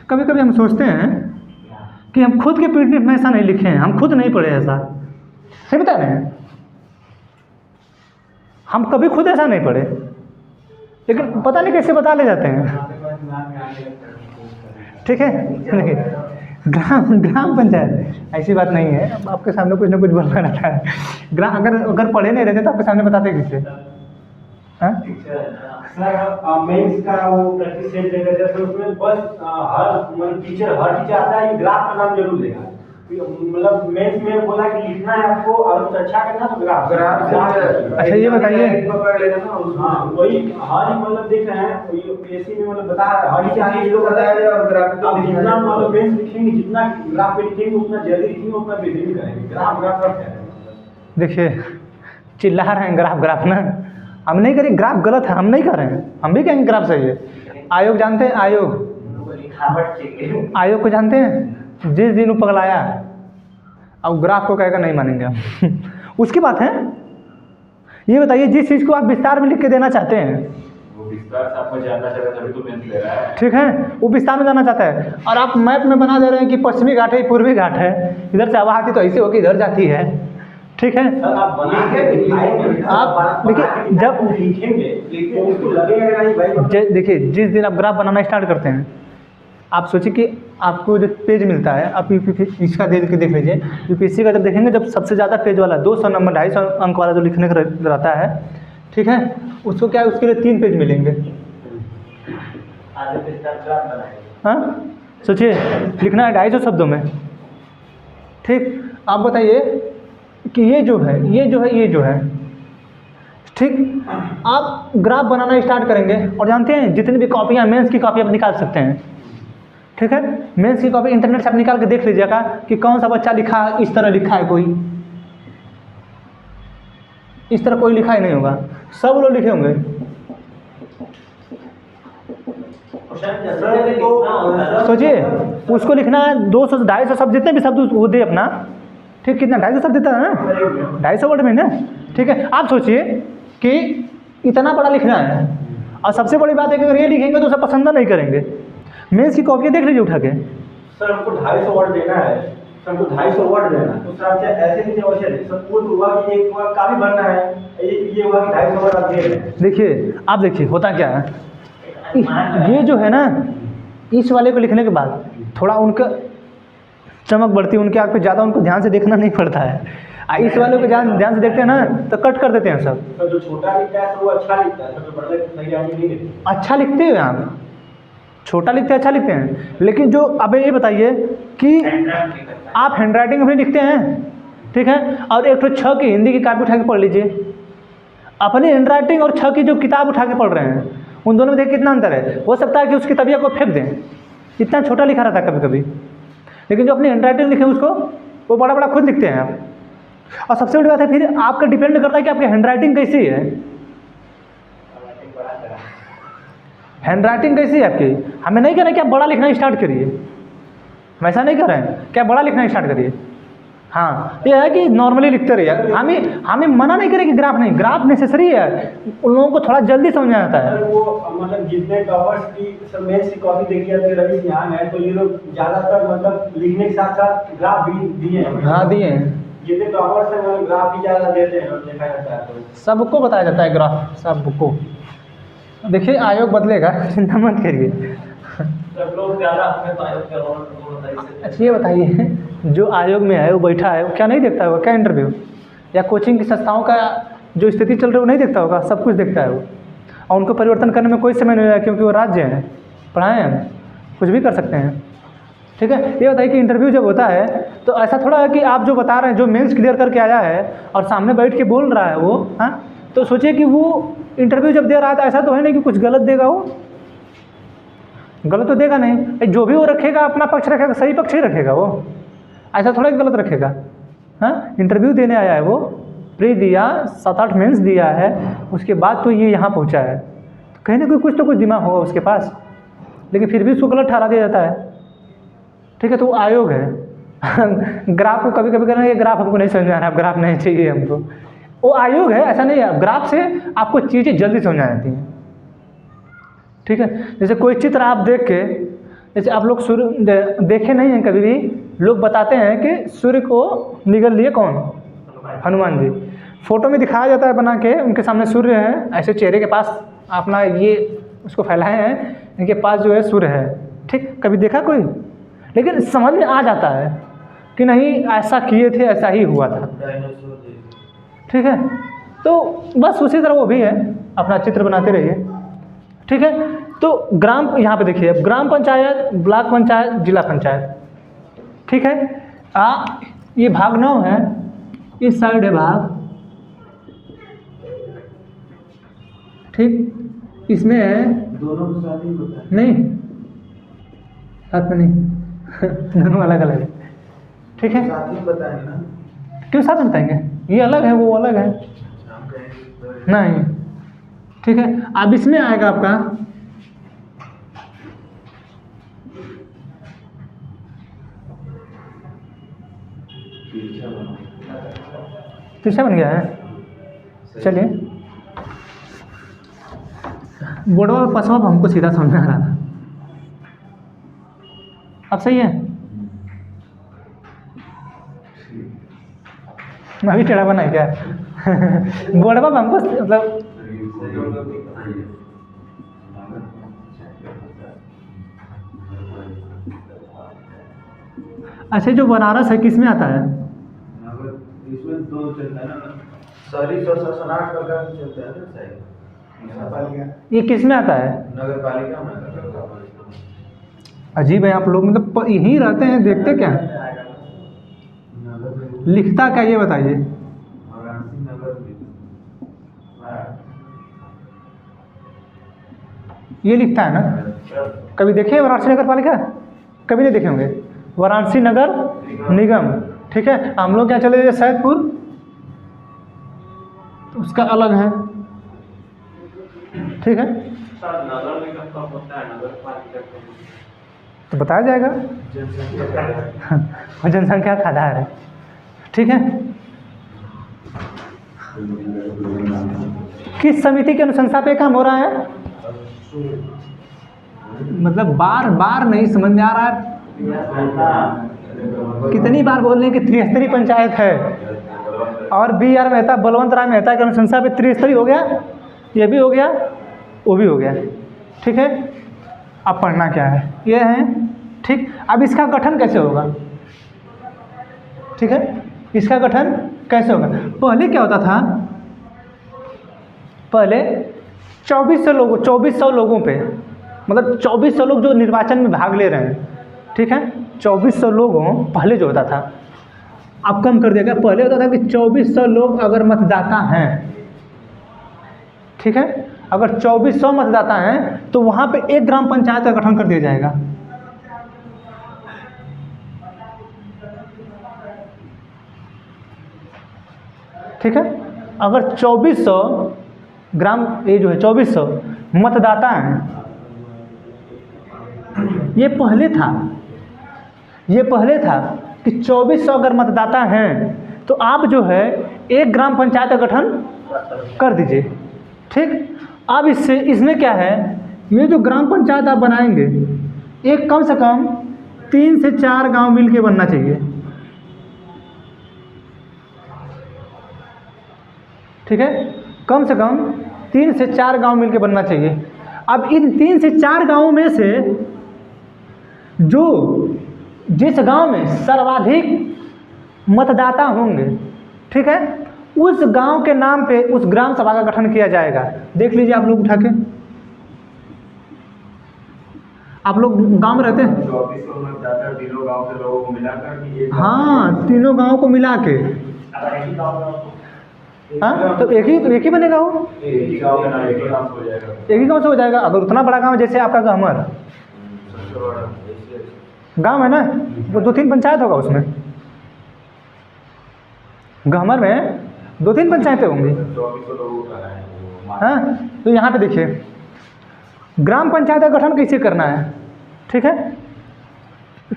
कभी कभी हम सोचते हैं कि हम खुद के PDF में ऐसा नहीं लिखे हैं, हम खुद नहीं पढ़े ऐसा, सही बता रहे हैं, हम कभी खुद ऐसा नहीं पढ़े, लेकिन पता नहीं कैसे बता ले जाते हैं। ठीक है, देखिए ग्राम पंचायत ऐसी बात नहीं है, अब आपके सामने कुछ ना कुछ बोलना रहता है। अगर पढ़े नहीं रहते तो आपके सामने बताते किससे? हाँ, सर मेंस का वो प्रैक्टिस सेट देगा, जैसे उसमें बस हर टीचर आता है, ग्राफ का नाम जरूर देगा। मतलब मेंस में बोला कि लिखना है आपको और कुछ अच्छा करना तो ग्राफ अच्छा ये बताइए, पकड़ लेगा ना उसमें। हाँ वही हर मतलब देख रहे हैं UPSC में मतलब बता रहा है हर चीज को बताया जाए और ग्राफ को जितना मतलब मेंस लिखेंगे, जितना ग्राफ पे लिखेंगे उतना जल्दी लिखेंगे, उतना बेहतरीन करेंगे। ग्राफ क्या है? देखिए चिल्ला रहे हैं ग्राफ ना, हम नहीं करें, ग्राफ गलत है, हम नहीं कर रहे हैं, हम भी कहेंगे ग्राफ सही है। आयोग जानते हैं, आयोग को जानते हैं, जिस दिन वो पगलाया अब ग्राफ को कहेगा नहीं मानेंगे हम उसकी बात है। ये बताइए, जिस चीज़ को आप विस्तार में लिख के देना चाहते हैं, वो विस्तार से आपको जानना चाह रहा है, तभी तो मेंस ले रहा है। ठीक है, वो विस्तार में जाना चाहता है, और आप मैप में बना दे रहे हैं कि पश्चिमी घाट है, पूर्वी घाट है, इधर से हवा आती तो ऐसे होकर इधर जाती है। ठीक है, आप बना के आप देखिए, जब लिखेंगे तो उसको लगेगा नहीं भाई। देखिए, जिस दिन आप ग्राफ बनाना स्टार्ट करते हैं, आप सोचिए कि आपको जो पेज मिलता है, आप इसका देख लीजिए, UPSC का जब देखेंगे, जब सबसे ज़्यादा पेज वाला 200 नंबर 250 अंक वाला जो लिखने का रहता है, ठीक है, उसको क्या है, उसके लिए 3 पेज मिलेंगे। हाँ, सोचिए लिखना है 250 शब्दों में। ठीक, आप बताइए कि ये जो है, ठीक, आप ग्राफ बनाना स्टार्ट करेंगे और जानते हैं जितनी भी कॉपियाँ, मेंस की कॉपी आप निकाल सकते हैं। ठीक है, मेंस की कॉपी इंटरनेट से आप निकाल के देख लीजिएगा कि कौन सा बच्चा लिखा इस तरह लिखा है, कोई इस तरह कोई लिखा ही नहीं होगा, सब लोग लिखे होंगे। सोचिए उसको लिखना है 200 250 शब्द, जितने भी शब्द वो दे अपना, ठीक, कितना 250 शब्द देता है ना, 250 वर्ड में ना। ठीक है, आप सोचिए कि इतना बड़ा लिखना है, और सबसे बड़ी बात है कि अगर ये लिखेंगे तो सब पसंद नहीं करेंगे। मेंस की कॉपी देख लीजिए उठा के। सर हमको 250 वर्ड देना है सबको 250 वर्ड देना, तो सर आप ऐसे नहीं वैसे नहीं, सब पूर्ण हुआ कि एक हुआ काफी बनना है, ये हुआ कि 250 वर्ड आप दे रहे हैं। देखिए आप देखिए होता क्या है, ये जो है ना, इस वाले को लिखने के बाद थोड़ा उनका चमक बढ़ती है, उनके आँख पे ज़्यादा उनको ध्यान से देखना नहीं पड़ता है। इस वाले को ध्यान से देखते हैं ना तो कट कर देते हैं सब। तो जो छोटा लिखता है तो वो अच्छा लिखता है, तो बड़ा सही आदमी नहीं लिखता। अच्छा लिखते हैं आप, छोटा लिखते हैं, अच्छा लिखते हैं, लेकिन जो अब ये बताइए कि आप हैंड राइटिंग अपनी लिखते हैं, ठीक है, और एक तो 6 की हिंदी की कॉपी उठा के पढ़ लीजिए, अपनी हैंड राइटिंग और 6 की जो किताब उठा के पढ़ रहे हैं, उन दोनों में देखिए कितना अंतर है। हो सकता है कि उसकी तबियत को फेंक दें, इतना छोटा लिखा रहता है कभी कभी, लेकिन जो अपनी हैंड राइटिंग लिखे उसको वो बड़ा बड़ा खुद लिखते हैं आप। और सबसे बड़ी बात है फिर आपका डिपेंड करता है कि आपकी हैंड राइटिंग कैसी है, हैंड राइटिंग कैसी है आपकी। हमें नहीं कह रहे कि आप बड़ा लिखना स्टार्ट करिए, हम ऐसा नहीं कर रहे हैं कि आप बड़ा लिखना स्टार्ट करिए। हाँ, ये है कि नॉर्मली लिखते रहिए। हमें मना नहीं करें कि ग्राफ नहीं, ग्राफ नेसेसरी है, उन लोगों को थोड़ा जल्दी समझ में आता है। सर वो मतलब जितने टॉपर्स की सब मेंस की कॉपी देखी जाती है रवि यहाँ है, तो ये लोग ज़्यादातर मतलब लिखने के साथ साथ ग्राफ भी दिए हैं। हाँ दिए हैं, जितने टॉपर्स हैं वो ग्राफ भी ज़्यादा देते हैं और देखा जाता है, तो सबको बताया जाता है ग्राफ, सबको। देखिए आयोग बदलेगा, चिंता मत करिए। सब लोग ज़्यादा हमें तो आयोग का। अच्छा ये बताइए, जो आयोग में है वो बैठा है, वो क्या नहीं देखता होगा क्या इंटरव्यू या कोचिंग की संस्थाओं का जो स्थिति चल रही है वो नहीं देखता होगा, सब कुछ देखता है वो। और उनको परिवर्तन करने में कोई समय नहीं लगा, क्योंकि वो राज्य हैं, पढ़ाए हैं, कुछ भी कर सकते हैं, ठीक है। ये बताइए कि इंटरव्यू जब होता है तो ऐसा थोड़ा है कि आप जो बता रहे हैं, जो मेंस क्लियर करके आया है और सामने बैठ के बोल रहा है वो, हाँ, तो सोचिए कि वो इंटरव्यू जब दे रहा है तो ऐसा तो है नहीं कि कुछ गलत देगा, वो गलत तो देगा नहीं, जो भी वो रखेगा अपना पक्ष रखेगा, सही पक्ष ही रखेगा वो, ऐसा थोड़ा ही गलत रखेगा। हाँ, इंटरव्यू देने आया है वो, प्री दिया, 7-8 मेंस दिया है, उसके बाद तो ये यहाँ पहुँचा है, तो कहीं ना कुछ तो कुछ दिमाग होगा उसके पास, लेकिन फिर भी उसको गलत ठहरा दिया जाता है, ठीक है। तो वो आयोग है। ग्राफ को कभी कभी कहना ये ग्राफ हमको नहीं समझ में आ रहा, ग्राफ नहीं चाहिए हमको, वो आयोग है, ऐसा नहीं है। ग्राफ से आपको चीज़ें जल्दी समझ आ जाती हैं, ठीक है। जैसे कोई चित्र आप देख के, जैसे आप लोग सूर्य देखे नहीं हैं कभी भी, लोग बताते हैं कि सूर्य को निगल लिए कौन, हनुमान जी। फोटो में दिखाया जाता है बना के, उनके सामने सूर्य है, ऐसे चेहरे के पास अपना ये उसको फैलाए हैं, इनके पास जो है सूर्य है, ठीक। कभी देखा कोई, लेकिन समझ में आ जाता है कि नहीं ऐसा किए थे, ऐसा ही हुआ था, ठीक है। तो बस उसी तरह वो भी है, अपना चित्र बनाते रहिए, ठीक है। तो ग्राम, यहाँ पे देखिए, ग्राम पंचायत, ब्लॉक पंचायत, जिला पंचायत, ठीक है। ये भाग 9 है, इस साइड है भाग, ठीक। इसमें है दोनों के साथ ही होता है, नहीं, साथ में नहीं, दोनों अलग अलग है, ठीक है। साथ ही बताएं ना, क्यों साथ में बताएंगे, ये अलग है वो अलग है, हम कहेंगे नहीं, ठीक है। अब इसमें आएगा आपका तिरछा बन गया है, चलिए बोर्डवा पसवा हमको सीधा समझ में आ रहा था, अब सही है। मैं भी टेढ़ा बना क्या बोर्डवा हमको मतलब अच्छा, जो बनारस है किस में आता है, इसमें 2 चलता है ना, शहरी स्वशासनाट प्रकार से चलता है ना, सही। ये किस में आता है, नगर पालिका में। अजीब है आप लोग, मतलब यहीं रहते हैं, देखते क्या हैं? लिखता क्या ये बताइए, ये लिखता है ना, कभी देखे वाराणसी नगर पालिका, कभी नहीं देखे होंगे, वाराणसी नगर निगम, ठीक है। हम लोग क्या चले जाइए सैदपुर, तो उसका अलग है, ठीक है, नगर निगम का होता है, नगर पालिका तो बताया जाएगा। और जनसंख्या का आधार है, ठीक है। किस समिति की अनुशंसा पे काम हो रहा है, मतलब बार बार नहीं समझ में आ रहा है, कितनी बार बोल रहे हैं कि त्रिस्तरीय पंचायत है, और बी आर मेहता, बलवंत राय मेहता की अनुशंसा पे त्रिस्तरीय हो गया, ये भी हो गया, वो भी हो गया। ठीक है, अब पढ़ना क्या है, ये है। ठीक, अब इसका गठन कैसे होगा? ठीक है, इसका गठन कैसे होगा? पहले क्या होता था, पहले 2400 लोगों पे, मतलब 2400 लोग जो निर्वाचन में भाग ले रहे हैं, ठीक है, 2400 लोगों पहले जो होता था, अब कम कर दिया गया। पहले होता था कि 2400 लोग अगर मतदाता हैं, ठीक है, अगर 2400 मतदाता हैं तो वहाँ पे एक ग्राम पंचायत का गठन कर दिया जाएगा। ठीक है, अगर 2400 ग्राम, ये जो है 2400 मतदाता हैं, ये पहले था कि 2400 अगर मतदाता हैं तो आप जो है एक ग्राम पंचायत का गठन कर दीजिए। ठीक, अब इसमें क्या है, ये जो ग्राम पंचायत आप बनाएंगे, एक कम से कम 3 से 4 गांव मिलके बनना चाहिए। ठीक है, कम से कम 3 से 4 गांव मिलके बनना चाहिए। अब इन 3 से 4 गांवों में से जिस गांव में सर्वाधिक मतदाता होंगे, ठीक है, उस गांव के नाम पे उस ग्राम सभा का गठन किया जाएगा। देख लीजिए आप लोग उठा के, आप लोग गांव में रहते हैं? 2400 मतदाता तीनों गांव के लोगों को मिलाकर, हाँ, तीनों गांव को मिला के, हाँ, तो एक ही बनेगा वो, एक ही गांव हो जाएगा। एक ही गांव से हो जाएगा। अगर उतना बड़ा गांव जैसे आपका गहमर गांव है ना, वो 2-3 पंचायत होगा उसमें, गहमर में 2-3 पंचायतें होंगी। 2400 लोगों का है वो। हाँ, तो यहाँ पे देखिए ग्राम पंचायत का गठन कैसे करना है। ठीक है,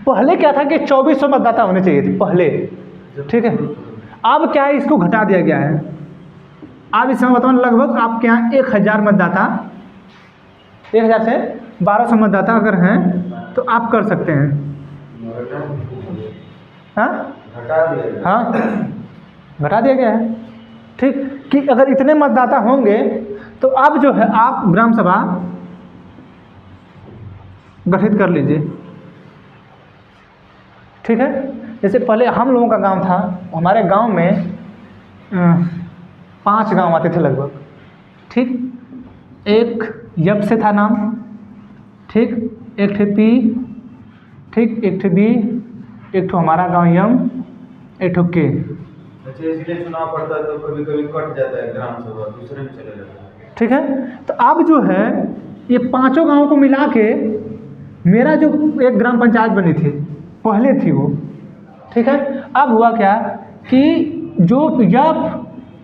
पहले क्या था कि 2400 मतदाता होने चाहिए थे पहले। ठीक है, अब क्या है, इसको घटा दिया गया है। अब इस समय वर्तमान लगभग आपके यहाँ 1000 मतदाता, 1000 से 1200 मतदाता अगर हैं तो आप कर सकते हैं। हाँ, घटा दिया गया है। ठीक, कि अगर इतने मतदाता होंगे तो अब जो है आप ग्राम सभा गठित कर लीजिए। ठीक है, जैसे पहले हम लोगों का गांव था, हमारे गांव में 5 गांव आते थे लगभग। ठीक, एक यप से था नाम, ठीक, एक ठे पी, ठीक, एक ठे बी, एक ठो हमारा गांव यम, एक ठो के। अच्छा, इसलिए चुनाव पड़ता है तो कभी कभी कट जाता है ग्राम सभा, दूसरे में चले जाता है। ठीक है, तो अब जो है ये 5 गांव को मिला के मेरा जो एक ग्राम पंचायत बनी थी पहले थी वो। ठीक है, अब हुआ क्या कि जो यप,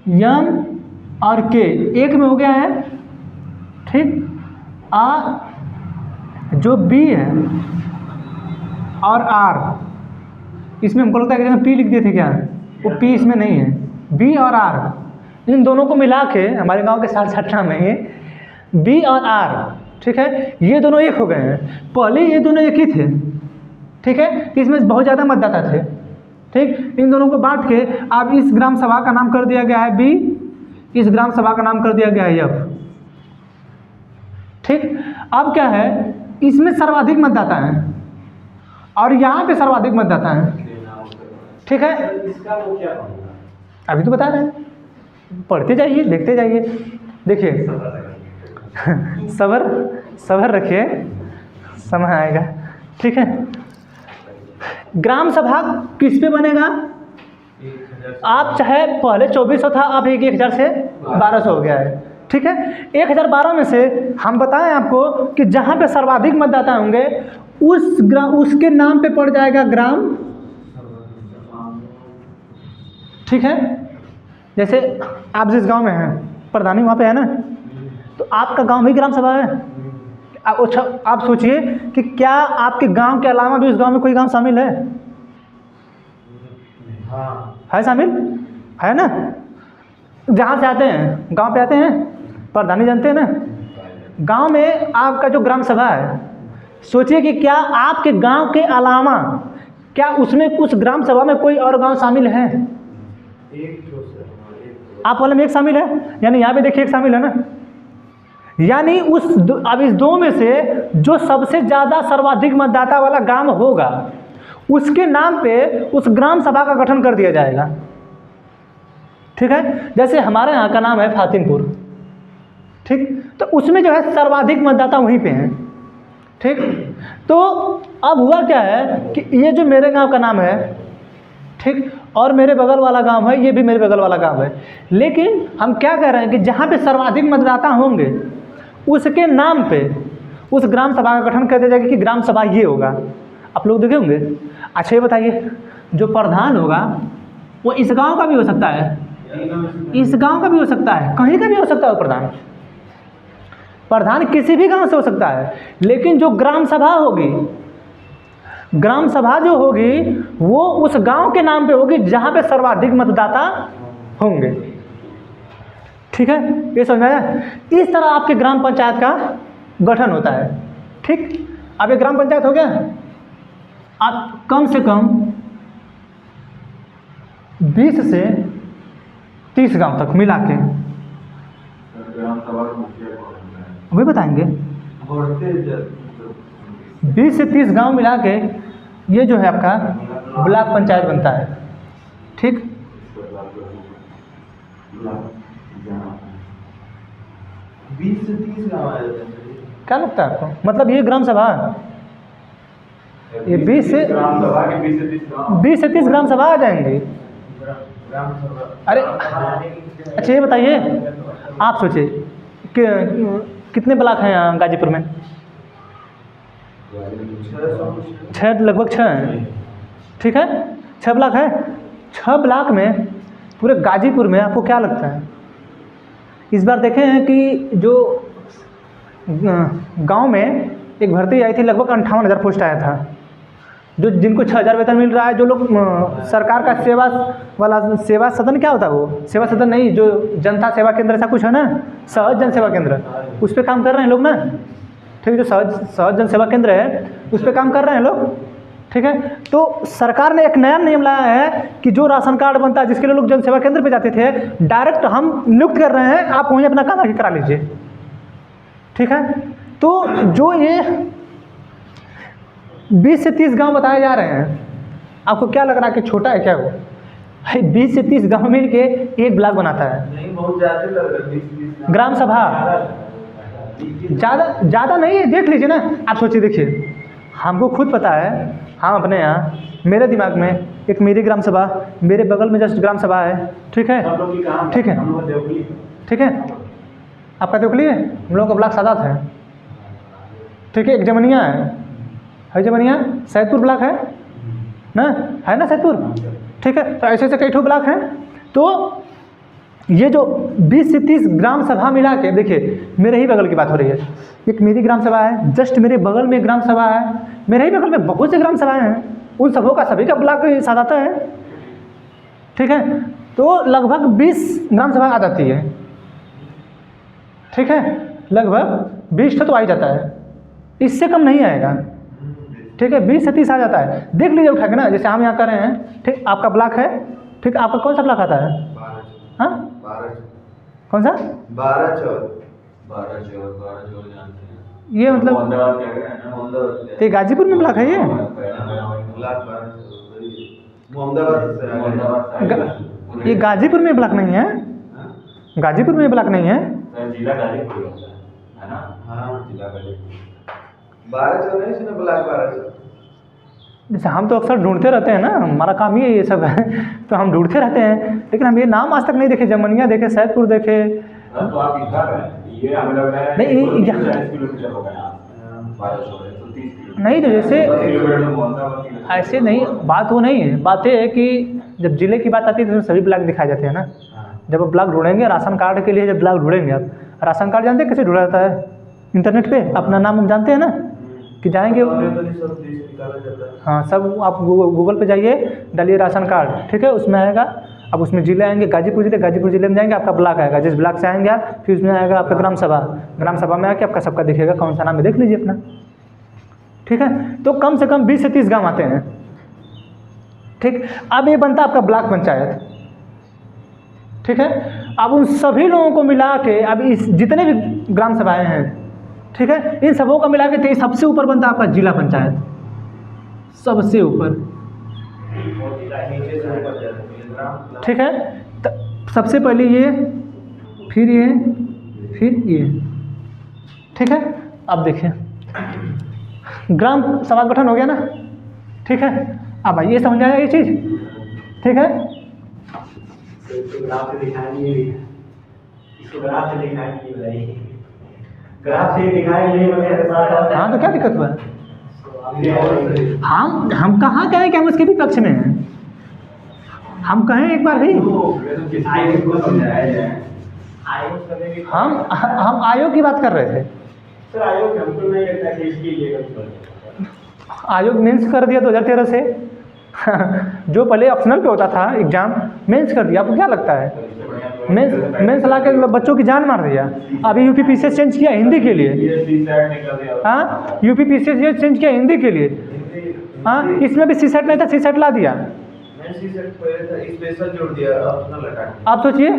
यम और के एक में हो गया है। ठीक, जो बी है और आर, इसमें हमको लगता है कि जगह पी लिख दिए थे क्या, वो पी इसमें नहीं है, बी और आर, इन दोनों को मिला के हमारे गांव के 60-60 में ये बी और आर, ठीक है, ये दोनों एक हो गए हैं। पहले ये दोनों एक ही थे। ठीक है, इसमें बहुत ज़्यादा मतदाता थे। ठीक, इन दोनों को बांट के अब इस ग्राम सभा का नाम कर दिया गया है बी, इस ग्राम सभा का नाम कर दिया गया है यफ। ठीक, अब क्या है, इसमें सर्वाधिक मतदाता हैं और यहाँ पे सर्वाधिक मतदाता हैं। ठीक है, इसका वो क्या होगा? अभी तो बता रहे हैं, पढ़ते जाइए, देखते जाइए। देखिए सबर रखिए, समय आएगा। ठीक है, ग्राम सभा किस पे बनेगा? आप चाहे पहले 2400 था, अब 1000 से 1200 हो गया है। ठीक है, 1012 में से हम बताएं आपको कि जहाँ पे सर्वाधिक मतदाता होंगे उसके नाम पे पड़ जाएगा ग्राम। ठीक है, जैसे आप जिस गांव में हैं, प्रधानी वहाँ पे है ना, तो आपका गांव भी ग्राम सभा है। आप सोचिए कि क्या आपके गांव के अलावा भी उस गांव में कोई गांव शामिल है? हाँ, है शामिल, है ना? जहाँ से आते हैं, गांव पे आते हैं, प्रधानी जानते हैं ना, गांव में आपका जो ग्राम सभा है, सोचिए कि क्या आपके गांव के अलावा क्या उसमें उस ग्राम सभा में कोई और गांव शामिल है? एक जो सर, एक आप वाले में एक शामिल है, यानी यहाँ पे देखिए एक शामिल है ना, यानी अब इस दो में से जो सबसे ज़्यादा सर्वाधिक मतदाता वाला गांव होगा उसके नाम पे उस ग्राम सभा का गठन कर दिया जाएगा। ठीक है, जैसे हमारे यहाँ का नाम है फातिमपुर, ठीक, तो उसमें जो है सर्वाधिक मतदाता वहीं पे हैं। ठीक, तो अब हुआ क्या है कि ये जो मेरे गांव का नाम है, ठीक, और मेरे बगल वाला गांव है, ये भी मेरे बगल वाला गांव है, लेकिन हम क्या कह रहे हैं कि जहाँ पे सर्वाधिक मतदाता होंगे उसके नाम पे उस ग्राम सभा का गठन कर दिया जाएगा कि ग्राम सभा ये होगा। आप लोग देखे होंगे। अच्छा ये बताइए, जो प्रधान होगा वो इस गांव का भी हो सकता है, इस गांव का भी हो सकता है, कहीं का भी हो सकता है। प्रधान प्रधान किसी भी गांव से हो सकता है, लेकिन जो ग्राम सभा होगी, ग्राम सभा जो होगी वो उस गांव के नाम पे होगी जहां पे सर्वाधिक मतदाता होंगे। ठीक है, ये समझ में आया? इस तरह आपके ग्राम पंचायत का गठन होता है। ठीक, अब ये ग्राम पंचायत हो गया। आप कम से कम 20 से 30 गांव तक मिला के ग्राम सभा का मुखिया कौन है? वही बताएंगे। बढ़ते 20 से 30 गांव मिला के ये जो है आपका ब्लॉक पंचायत बनता है। ठीक, 20 से 30 गाँव आ जाते हैं। क्या लगता है आपको? मतलब ये ग्राम सभा, ये 20 से ग्राम सभा के 20 से 30 गाँव। 20 से 30 ग्राम सभा आ जाएंगे। ग्राम सभा अरे अच्छा ये बताइए, आप सोचिए कि कितने ब्लॉक हैं यहाँ गाजीपुर में? 6, लगभग 6 हैं। ठीक है, 6 ब्लॉक है। 6 ब्लॉक में पूरे गाजीपुर में आपको क्या लगता है? इस बार देखे हैं कि जो गांव में एक भर्ती आई थी, लगभग 58,000 पोस्ट आया था। जो जिनको 6,000 वेतन मिल रहा है, जो लोग सरकार का सेवा वाला, सेवा सदन क्या होता है वो, सेवा सदन नहीं, जो जनता सेवा केंद्र ऐसा कुछ है ना, सहज जन सेवा केंद्र, उस पर काम कर रहे हैं लोग ना। ठीक है, जो सहज जन सेवा केंद्र है उस पर काम कर रहे हैं लोग। ठीक है, तो सरकार ने एक नया नियम लाया है कि जो राशन कार्ड बनता है, जिसके लिए लोग जन सेवा केंद्र पे जाते थे, डायरेक्ट हम नियुक्त कर रहे हैं, आप वहीं अपना काम आके करा लीजिए। ठीक है, तो जो ये 20 से 30 गांव बताए जा रहे हैं, आपको क्या लग रहा है कि छोटा है क्या वो? 20 से 30 गांव मिल के एक ब्लॉक बनाता है। नहीं, बहुत ज़्यादा लग रहा है 20 ग्राम सभा ज़्यादा नहीं है। देख लीजिए ना, आप सोचिए, देखिए, हमको खुद पता है, हम अपने यहाँ, मेरे दिमाग में एक मेरी ग्राम सभा, मेरे बगल में जस्ट ग्राम सभा है। ठीक है, हम लोग की कहाँ? ठीक है, हम लोग देवली। ठीक है, आपका देवली है, हम लोगों का ब्लॉक सादात है। ठीक है, एक जमनिया है जमनिया, सैदपुर ब्लॉक है ना, है ना सैदपुर। ठीक है, तो ऐसे ऐसे कई ठो ब्लॉक हैं। तो ये जो 20 से 30 ग्राम सभा मिला के, देखिए मेरे ही बगल की बात हो रही है, एक मेरी ग्राम सभा है, जस्ट मेरे बगल में ग्राम सभा है, मेरे ही बगल में बहुत से ग्राम सभाएँ हैं, उन सबों का सभी का ब्लॉक साथ आता है। ठीक है, तो लगभग 20 ग्राम सभा आ जाती है। ठीक है, लगभग 20 तो आ ही जाता है, इससे कम नहीं आएगा। ठीक है, 20 से 30 आ जाता है। देख लीजिए उठा के ना, जैसे हम यहाँ कर रहे हैं। ठीक, आपका ब्लॉक है, ठीक, आपका कौन सा ब्लॉक आता है? 12 हाँ, 12 कौन सा? 12 जानते हैं। ये मतलब अहमदाबाद क्या है ना, ये गाजीपुर में ब्लॉक है ये? मोहम्मदाबाद ये गाजीपुर में ब्लॉक नहीं है, गाजीपुर में ब्लॉक नहीं है। जिला गाजीपुर है ना। हाँ, जिला गाजीपुर 12 नहीं सुने, ब्लॉक 12। जैसे हम तो अक्सर ढूंढते रहते हैं ना, हमारा काम ही ये सब है, तो हम ढूंढते रहते हैं, लेकिन हम ये नाम आज तक नहीं देखे। जमनिया देखे, सैदपुर देखे। तो आप इधर हैं, ये हमें लग रहा है नहीं, ये 40 किलोमीटर होगा यहाँ, 1200 है तो 30 किलोमीटर। नहीं, तो जैसे किलोमीटर मोहम्मदाबाद की वजह से। ऐसे नहीं, बात वो नहीं है। बात ये है कि जब जिले की बात आती है तो सभी ब्लॉक दिखाए जाते हैं ना। जब आप ब्लॉक ढूंढेंगे, राशन कार्ड के लिए जब ब्लॉक ढूंढेंगे, आप राशन कार्ड जानते हैं कैसे ढूंढा जाता है? इंटरनेट पे अपना नाम हम जानते हैं ना, कि जाएंगे, हाँ, सब आप गूगल पे जाइए, डालिए राशन कार्ड, ठीक है, उसमें आएगा। अब उसमें जिले आएंगे, गाजीपुर जिले में जाएंगे, आपका ब्लॉक आएगा, जिस ब्लॉक से आएंगे आप, फिर उसमें आएगा आपका ग्राम सभा में आके आपका सबका दिखेगा कौन सा नाम है, देख लीजिए अपना। ठीक है, तो कम से कम 20 से 30 गाँव आते हैं। ठीक, अब ये बनता आपका ब्लॉक पंचायत। ठीक है, अब उन सभी लोगों को मिला के, अब इस जितने भी ग्राम सभाएँ हैं, ठीक है, इन सबों का मिला के सबसे ऊपर बनता आपका जिला पंचायत, सबसे ऊपर। ठीक है, सबसे पहले ये, फिर ये, फिर ये। ठीक है, अब देखिए ग्राम सभा गठन हो गया ना। ठीक है, अब ये समझ आया ये चीज़। ठीक है, ग्राफ से दिखाएंगे, इसको ग्राफ से दिखाएंगे, ग्राफ से दिखाएंगे। हाँ तो क्या दिक्कत हुआ? हम कहाँ कहें कि हम उसके भी पक्ष में हैं? हम कहें एक बार भी, हम आयोग की बात कर रहे थे। सर आयोग हमको नहीं लगता कि इसके लिए आयोग मेंस कर दिया 2013 से जो पहले ऑप्शनल पे होता था एग्जाम, मेंस कर दिया। आपको क्या लगता है? मेंस ला के बच्चों की जान मार दिया। अभी यूपी पीसीएस चेंज किया हिंदी के लिए। हाँ, यूपी पीसीएस चेंज किया हिंदी के लिए। हाँ, इसमें भी सीसेट नहीं था, सीसेट ला दिया। स्पेशल जोड़ दिया, ऑप्शनल हटा के। आप सोचिए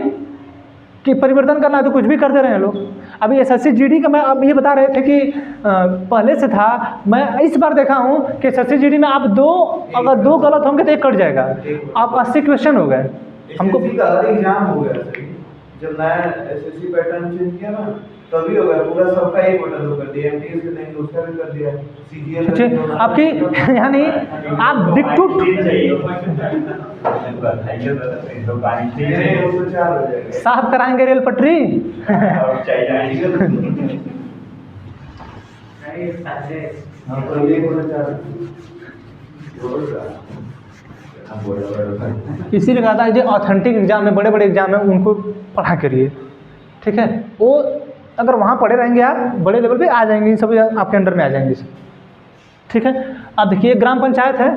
कि परिवर्तन करना है तो कुछ भी कर दे रहे हैं लोग। अभी एसएससी जीडी का मैं अब ये बता रहे थे कि पहले से था, मैं इस बार देखा हूँ कि एसएससी जीडी में आप अगर दो गलत होंगे तो एक कट जाएगा। आप 80 क्वेश्चन हो गए। हमको का हर एग्जाम हो गया सर, जब नया एसएससी पैटर्न चेंज किया ना तभी हो गया, पूरा सबका एक बटन कर दिया। एमटीएस के नहीं उसका भी कर दिया, सीजीएल आपकी यानी आप दिक्कत साफ कराएंगे रेल पटरी। इसीलिए कहा था जो ऑथेंटिक एग्जाम है, बड़े बड़े एग्जाम है, उनको पढ़ा करिए। ठीक है, वो अगर वहाँ पढ़े रहेंगे आप बड़े लेवल पे आ जाएंगे, इन सब आपके अंडर में आ जाएंगे सब। ठीक है, अब देखिए ग्राम पंचायत है।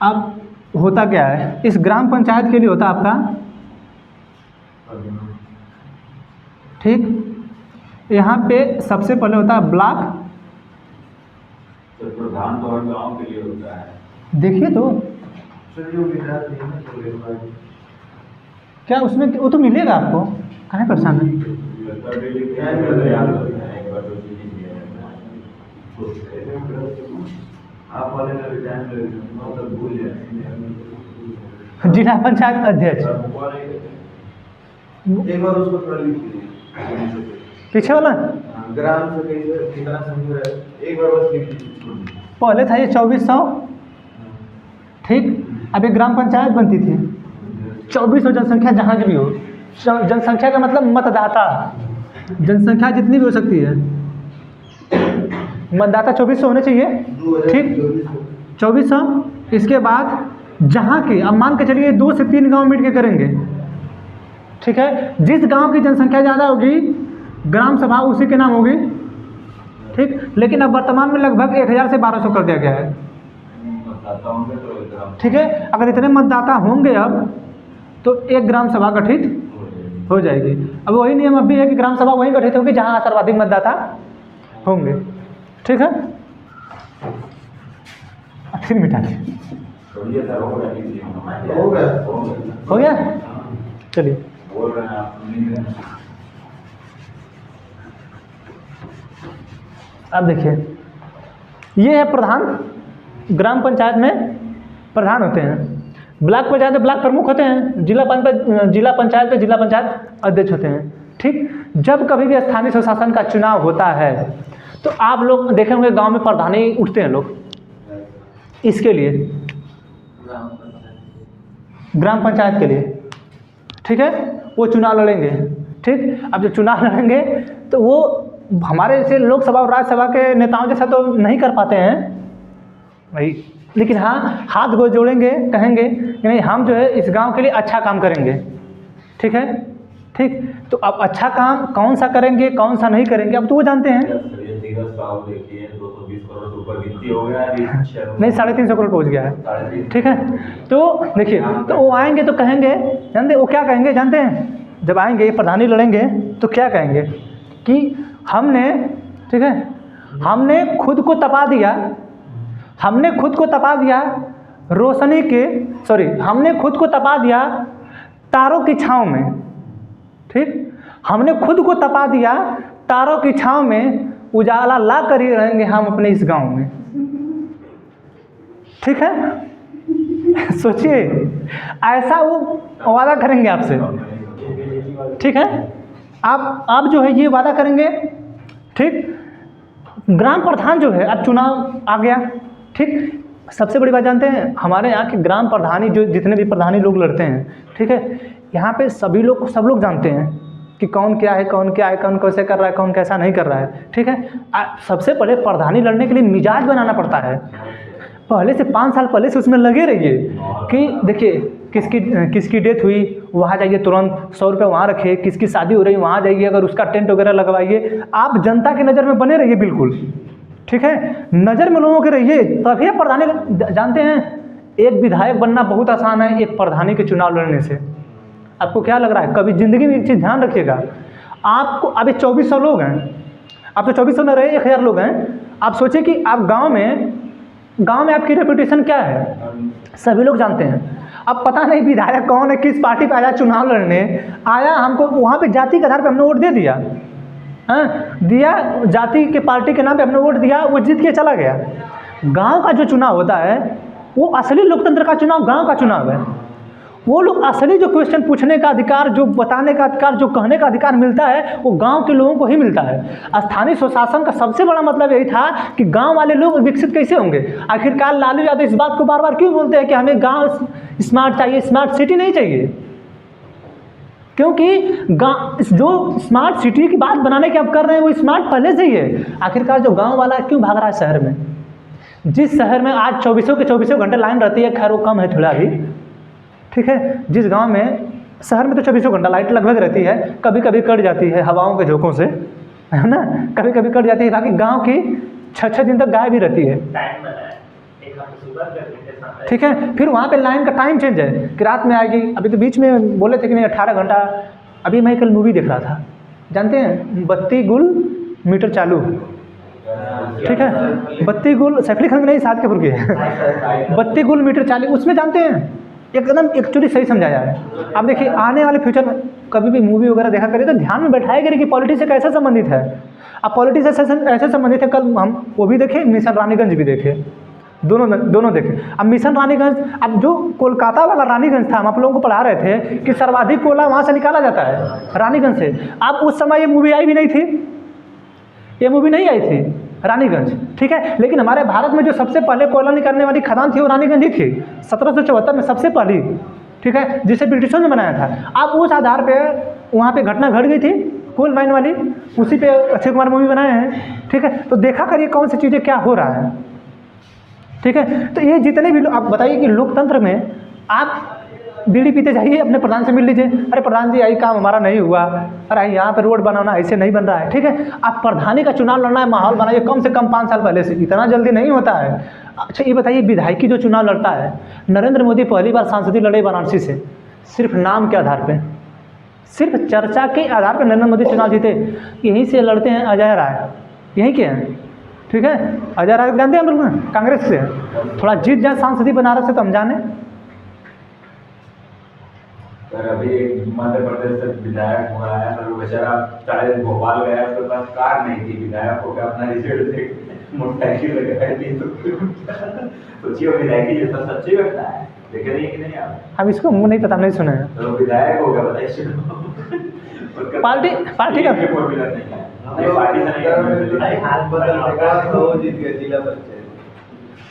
अब होता क्या है, इस ग्राम पंचायत के लिए होता आपका, ठीक, यहाँ पे सबसे पहले होता है ब्लॉक। प्रधान तो हर गाँव के लिए होता है। देखिए तो क्या उसमें वो तो मिलेगा आपको, कहाँ परेशान है। जिला पंचायत अध्यक्ष एक बार उसको थोड़ा लिख लीजिए, पीछे वाला ग्राम से कितना समझ रहा है, एक बार बस लिख लीजिए। पहले था ये 2400। ठीक, अभी ग्राम पंचायत बनती थी 2400 जनसंख्या जहाँ की भी हो। जनसंख्या का मतलब मतदाता, जनसंख्या जितनी भी हो सकती है, मतदाता 2400 होने चाहिए। ठीक, 2400। इसके बाद जहाँ की, अब मान के चलिए 2 से 3 गांव मिल के करेंगे। ठीक है, जिस गांव की जनसंख्या ज़्यादा होगी ग्राम सभा उसी के नाम होगी। ठीक, लेकिन अब वर्तमान में लगभग 1000 से 1200 कर दिया गया है। ठीक है, अगर इतने मतदाता होंगे अब तो एक ग्राम सभा गठित हो जाएगी। अब वही नियम अब भी है कि ग्राम सभा वहीं गठित होगी जहाँ सर्वाधिक मतदाता होंगे। ठीक है, फिर मिटा दिए। हो गया, चलिए। अब देखिए, ये है प्रधान। ग्राम पंचायत में प्रधान होते हैं, ब्लॉक पंचायत में ब्लॉक प्रमुख होते हैं, जिला पंचायत में जिला पंचायत अध्यक्ष होते हैं। ठीक, जब कभी भी स्थानीय स्वशासन का चुनाव होता है तो आप लोग देखे होंगे गांव में प्रधान ही उठते हैं लोग इसके लिए, ग्राम पंचायत के लिए। ठीक है, वो चुनाव लड़ेंगे। ठीक, अब जब चुनाव लड़ेंगे तो वो हमारे जैसे लोकसभा और राज्यसभा के नेताओं जैसा तो नहीं कर पाते हैं भाई, लेकिन हाँ हाथ गोड़ जोड़ेंगे, कहेंगे कि नहीं हम जो है इस गांव के लिए अच्छा काम करेंगे। ठीक है, ठीक, तो अब अच्छा काम कौन सा करेंगे कौन सा नहीं करेंगे अब तो वो जानते हैं। नहीं, 350 करोड़ पहुँच गया है। ठीक है, तो देखिए, तो वो आएंगे तो कहेंगे, जानते वो क्या कहेंगे जानते हैं, जब आएंगे प्रधानी लड़ेंगे तो क्या कहेंगे कि हमने, ठीक है, हमने खुद को तपा दिया, हमने खुद को तपा दिया रोशनी के हमने खुद को तपा दिया तारों की छाँव में, ठीक, हमने खुद को तपा दिया तारों की छाँव में, उजाला ला कर ही रहेंगे हम अपने इस गांव में। ठीक है, सोचिए ऐसा वो वादा करेंगे आपसे, ठीक है। आप जो है ये वादा करेंगे, ठीक। ग्राम प्रधान जो है, अब चुनाव आ गया, ठीक। सबसे बड़ी बात जानते हैं, हमारे यहाँ के ग्राम प्रधानी जो जितने भी प्रधानी लोग लड़ते हैं, ठीक है, यहाँ पे सब लोग जानते हैं कि कौन क्या है, कौन कैसे कर रहा है, कौन कैसा नहीं कर रहा है, ठीक है। सबसे पहले प्रधानी लड़ने के लिए मिजाज बनाना पड़ता है, पहले से 5 साल पहले से उसमें लगे रहिए कि देखिए किसकी डेथ हुई वहाँ जाइए तुरंत 100 रुपये वहाँ रखिए, किसकी शादी हो रही वहाँ जाइए, अगर उसका टेंट वगैरह लगवाइए। आप जनता की नज़र में बने रहिए बिल्कुल, ठीक है, नज़र में लोगों के रहिए, तभी आप प्रधानी। जानते हैं एक विधायक बनना बहुत आसान है एक प्रधानी के चुनाव लड़ने से। आपको क्या लग रहा है, कभी ज़िंदगी में एक चीज़ ध्यान रखिएगा, आपको अभी 2400 लोग हैं, आप तो 2400 में रहे 1000 लोग हैं। आप सोचिए कि आप गांव में आपकी रेपुटेशन क्या है, सभी लोग जानते हैं। अब पता नहीं विधायक कौन है, किस पार्टी पे आया चुनाव लड़ने आया, हमको वहाँ पे जाति के आधार पे हमने वोट दे दिया, दिया जाति के पार्टी के नाम पे हमने वोट दिया, वो जीत के चला गया। गांव का जो चुनाव होता है वो असली लोकतंत्र का चुनाव गांव का चुनाव है। वो लोग असली जो क्वेश्चन पूछने का अधिकार, जो बताने का अधिकार, जो कहने का अधिकार मिलता है वो गांव के लोगों को ही मिलता है। स्थानीय स्वशासन का सबसे बड़ा मतलब यही था कि गांव वाले लोग विकसित कैसे होंगे। आखिरकार लालू यादव इस बात को बार बार क्यों बोलते हैं कि हमें गांव स्मार्ट चाहिए, स्मार्ट सिटी नहीं चाहिए, क्योंकि जो स्मार्ट सिटी की बात बनाने की आप कर रहे हैं वो स्मार्ट पहले से ही है। आखिरकार जो गाँव वाला क्यों भाग रहा है शहर में, जिस शहर में आज 24 घंटे लाइन रहती है, खैर वो कम है थोड़ा भी, ठीक है, जिस गांव में, शहर में तो 24 घंटा लाइट लगभग रहती है, कभी कभी कट जाती है हवाओं के झोंकों से, है ना, कभी कभी कट जाती है, बाकी गांव की 6 दिन तक गायब ही रहती है, ठीक है। फिर वहाँ पे लाइन का टाइम चेंज है कि रात में आएगी। अभी तो बीच में बोले थे कि नहीं 18 घंटा, अभी मैं कल मूवी देख रहा था, जानते हैं, बत्ती गुल मीटर चालू, ठीक है, बत्ती गुल सैफ अली खान में नहीं, साथ कपूर की है, बत्ती गुल मीटर चालू, उसमें जानते हैं एकदम एक्चुअली सही समझाया है। अब देखिए आने वाले फ्यूचर में कभी भी मूवी वगैरह देखा करिए तो ध्यान में बैठाया करिए कि पॉलिटिक्स से कैसे संबंधित है। अब पॉलिटिक्स से ऐसे संबंधित है, कल हम वो भी देखें, मिशन रानीगंज भी देखे, दोनों देखें। अब मिशन रानीगंज, अब जो कोलकाता वाला रानीगंज था, हम आप लोगों को पढ़ा रहे थे कि सर्वाधिक कोयला वहाँ से निकाला जाता है रानीगंज से। अब उस समय ये मूवी आई भी नहीं थी, ये मूवी नहीं आई थी रानीगंज, ठीक है, लेकिन हमारे भारत में जो सबसे पहले कोयला निकालने वाली खदान थी वो रानीगंज ही थी, 1774 में सबसे पहली, ठीक है, जिसे ब्रिटिशों ने बनाया था। अब उस आधार पे वहाँ पे घटना घट गई थी कोल माइन वाली, उसी पे अक्षय कुमार मूवी बनाए हैं, ठीक है। तो देखा करिए कौन सी चीज़ें क्या हो रहा है, ठीक है। तो ये जितने भी लोग, आप बताइए कि लोकतंत्र में आप बीड़ी पीते जाइए, अपने प्रधान से मिल लीजिए, अरे प्रधान जी यही काम हमारा नहीं हुआ, अरे यहाँ पे रोड बनाना ऐसे नहीं बन रहा है, ठीक है। आप प्रधानी का चुनाव लड़ना है, माहौल बनाइए कम से कम 5 साल पहले से, इतना जल्दी नहीं होता है। अच्छा ये बताइए, विधायकी जो चुनाव लड़ता है, नरेंद्र मोदी पहली बार सांसदीय लड़े वाराणसी से, सिर्फ नाम के आधार पर, सिर्फ चर्चा के आधार पर नरेंद्र मोदी चुनाव जीते। यहीं से लड़ते हैं अजय राय, यहीं के हैं, ठीक है, अजय राय जानते हैं हम लोग, कांग्रेस से, थोड़ा जीत जाए सांसदीय बनारस से तो हम जाने। सर अभी मध्य प्रदेश से विधायक हुआ है, पर वो बेचारा चाहे भोपाल गया, उसके पास कार नहीं थी, विधायक हो गया, अपना रिजल्ट देख मोटरसाइकिल लगाई थी, तो सोचिए विधायकी जैसा सच्ची घटना है, देखे नहीं कि नहीं आप? अब इसको मुँह नहीं पता, नहीं सुने हैं। तो विधायक हो गया, बताइए पार्टी का फॉर्मूला नहीं है, पार्टी से नहीं, हाथ बदल देगा तो जीत गए जिला पंचायत।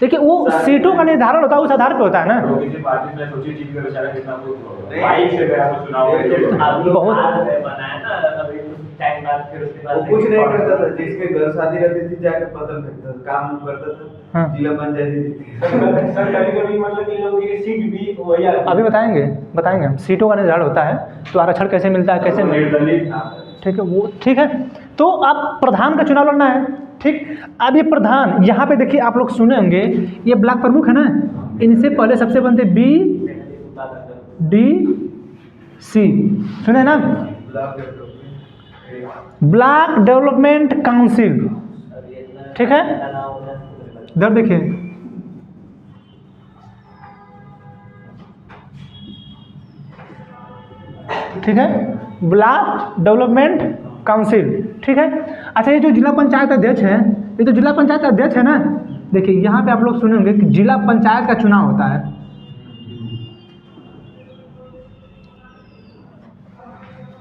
देखिए वो सीटों का निर्धारण होता है, उस आधार पे होता है ना। तो किसी पार्टी में सोचिए जीत गया बेचारा, कितना बाइक से गया वो चुनाव बहुत बनाया ना, अभी टाइम बाद फिर उसके बाद वो कुछ नहीं करता था, जिसके घर शादी रहती थी जाके पतल फेंकता था, काम करता था, हाँ। जिला पंचायत जीती। सर कभी-कभी मतलब इन लोगों की सीट भी वही आती है। अभी बताएंगे हम, सीटों का निर्धारण होता है, तो आरक्षण कैसे मिलता है, कैसे निर्दलीय, ठीक है, वो ठीक है। तो आप प्रधान का चुनाव लड़ना है, ठीक। अब ये प्रधान, यहाँ पे देखिए आप लोग सुने होंगे, ये ब्लॉक प्रमुख है ना, इनसे पहले सबसे बनते BDC, सुने ना, ब्लॉक डेवलपमेंट काउंसिल, ठीक है। इधर देखिए ठीक है, ब्लॉक डेवलपमेंट काउंसिल, ठीक है। अच्छा, ये जो जिला पंचायत अध्यक्ष है, ये तो जिला पंचायत अध्यक्ष है ना, देखिए यहाँ पे आप लोग सुनेंगे कि जिला पंचायत का चुनाव होता है,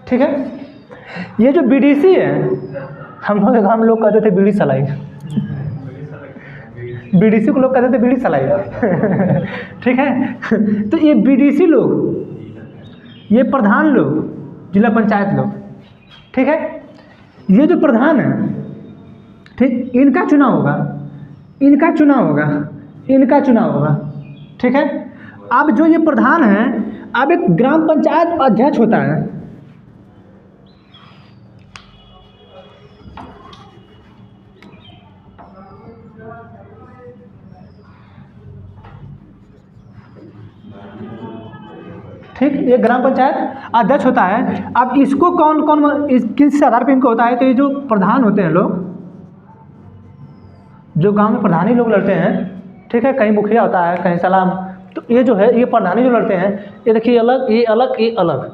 ठीक है। ये जो बीडीसी है, हम लोग कहते थे बीड़ी सलाई, बीडीसी को लोग कहते थे बीड़ी सलाई ठीक है। तो ये बीडीसी लोग, ये प्रधान लोग, जिला पंचायत लोग, ठीक है, ये जो प्रधान है, ठीक, इनका चुनाव होगा, इनका चुनाव होगा, इनका चुनाव होगा, ठीक है। अब जो ये प्रधान है, अब एक ग्राम पंचायत अध्यक्ष होता है, ठीक, ये ग्राम पंचायत अध्यक्ष होता है। अब इसको कौन कौन किस आधार पर इनको होता है, तो ये जो प्रधान होते हैं लोग, जो गांव में प्रधानी लोग लड़ते हैं, ठीक है, कहीं मुखिया होता है, कहीं सलाम, तो ये जो है, ये प्रधानी जो लड़ते हैं, ये देखिए अलग, ये अलग, ये अलग,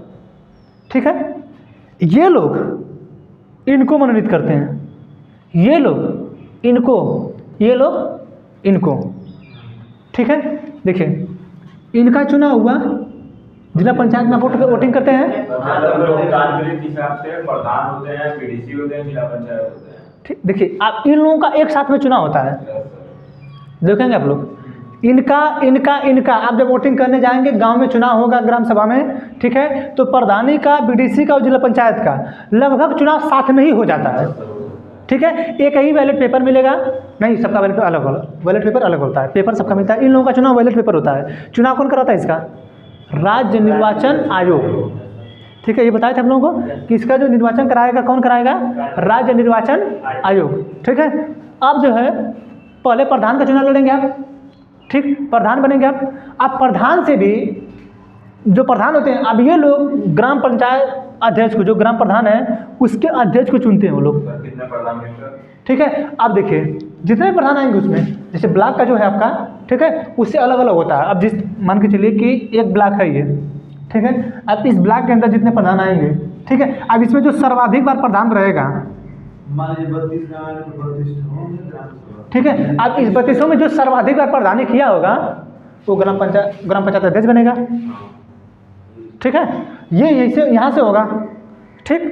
ठीक है। ये लोग इनको मनोनीत करते हैं, ये लोग इनको, ये लोग इनको, ठीक है। देखिए इनका चुनाव हुआ, जिला पंचायत में वोटिंग करते हैं, लोकतांत्रिक हिसाब से प्रधान होते हैं, पीडीसी होते हैं, जिला पंचायत होते हैं, ठीक। देखिए आप इन लोगों का एक साथ में चुनाव होता है, देखेंगे आप लोग, इनका इनका इनका, आप जब वोटिंग करने जाएंगे, गांव में चुनाव होगा ग्राम सभा में, ठीक है, तो प्रधानी का, बीडीसी का और जिला पंचायत का लगभग चुनाव साथ में ही हो जाता है, ठीक है। एक ही बैलेट पेपर मिलेगा, नहीं, सबका बैलेट पेपर अलग होगा, बैलेट पेपर अलग होता है, पेपर सबका मिलता है। इन लोगों का चुनाव बैलेट पेपर होता है। चुनाव कौन कराता है इसका? राज्य निर्वाचन आयोग, ठीक है। ये बताए थे हम लोगों को कि इसका जो निर्वाचन कराएगा, कौन कराएगा? राज्य निर्वाचन आयोग, ठीक है। अब जो है, पहले प्रधान का चुनाव लड़ेंगे आप, ठीक, प्रधान बनेंगे आप। अब प्रधान से भी जो प्रधान होते हैं, अब ये लोग ग्राम पंचायत अध्यक्ष को, जो ग्राम प्रधान है, उसके अध्यक्ष को चुनते हैं वो लोग, कितने प्रधान, ठीक है। अब देखिए जितने प्रधान आएंगे उसमें, जैसे ब्लॉक का जो है आपका, ठीक है, उससे अलग अलग होता है। अब जिस मान के चलिए कि एक ब्लॉक है ये, ठीक है। अब इस ब्लॉक के अंदर जितने प्रधान आएंगे, ठीक है, अब इसमें जो सर्वाधिक बार प्रधान रहेगा, मान लीजिए 32 गाँव है तो 32 होंगे, ठीक है। अब इस 32 में जो सर्वाधिक बार प्रधानी किया होगा, वो ग्राम पंचायत अध्यक्ष बनेगा, ठीक है। ये यहीं से, यहाँ से होगा, ठीक।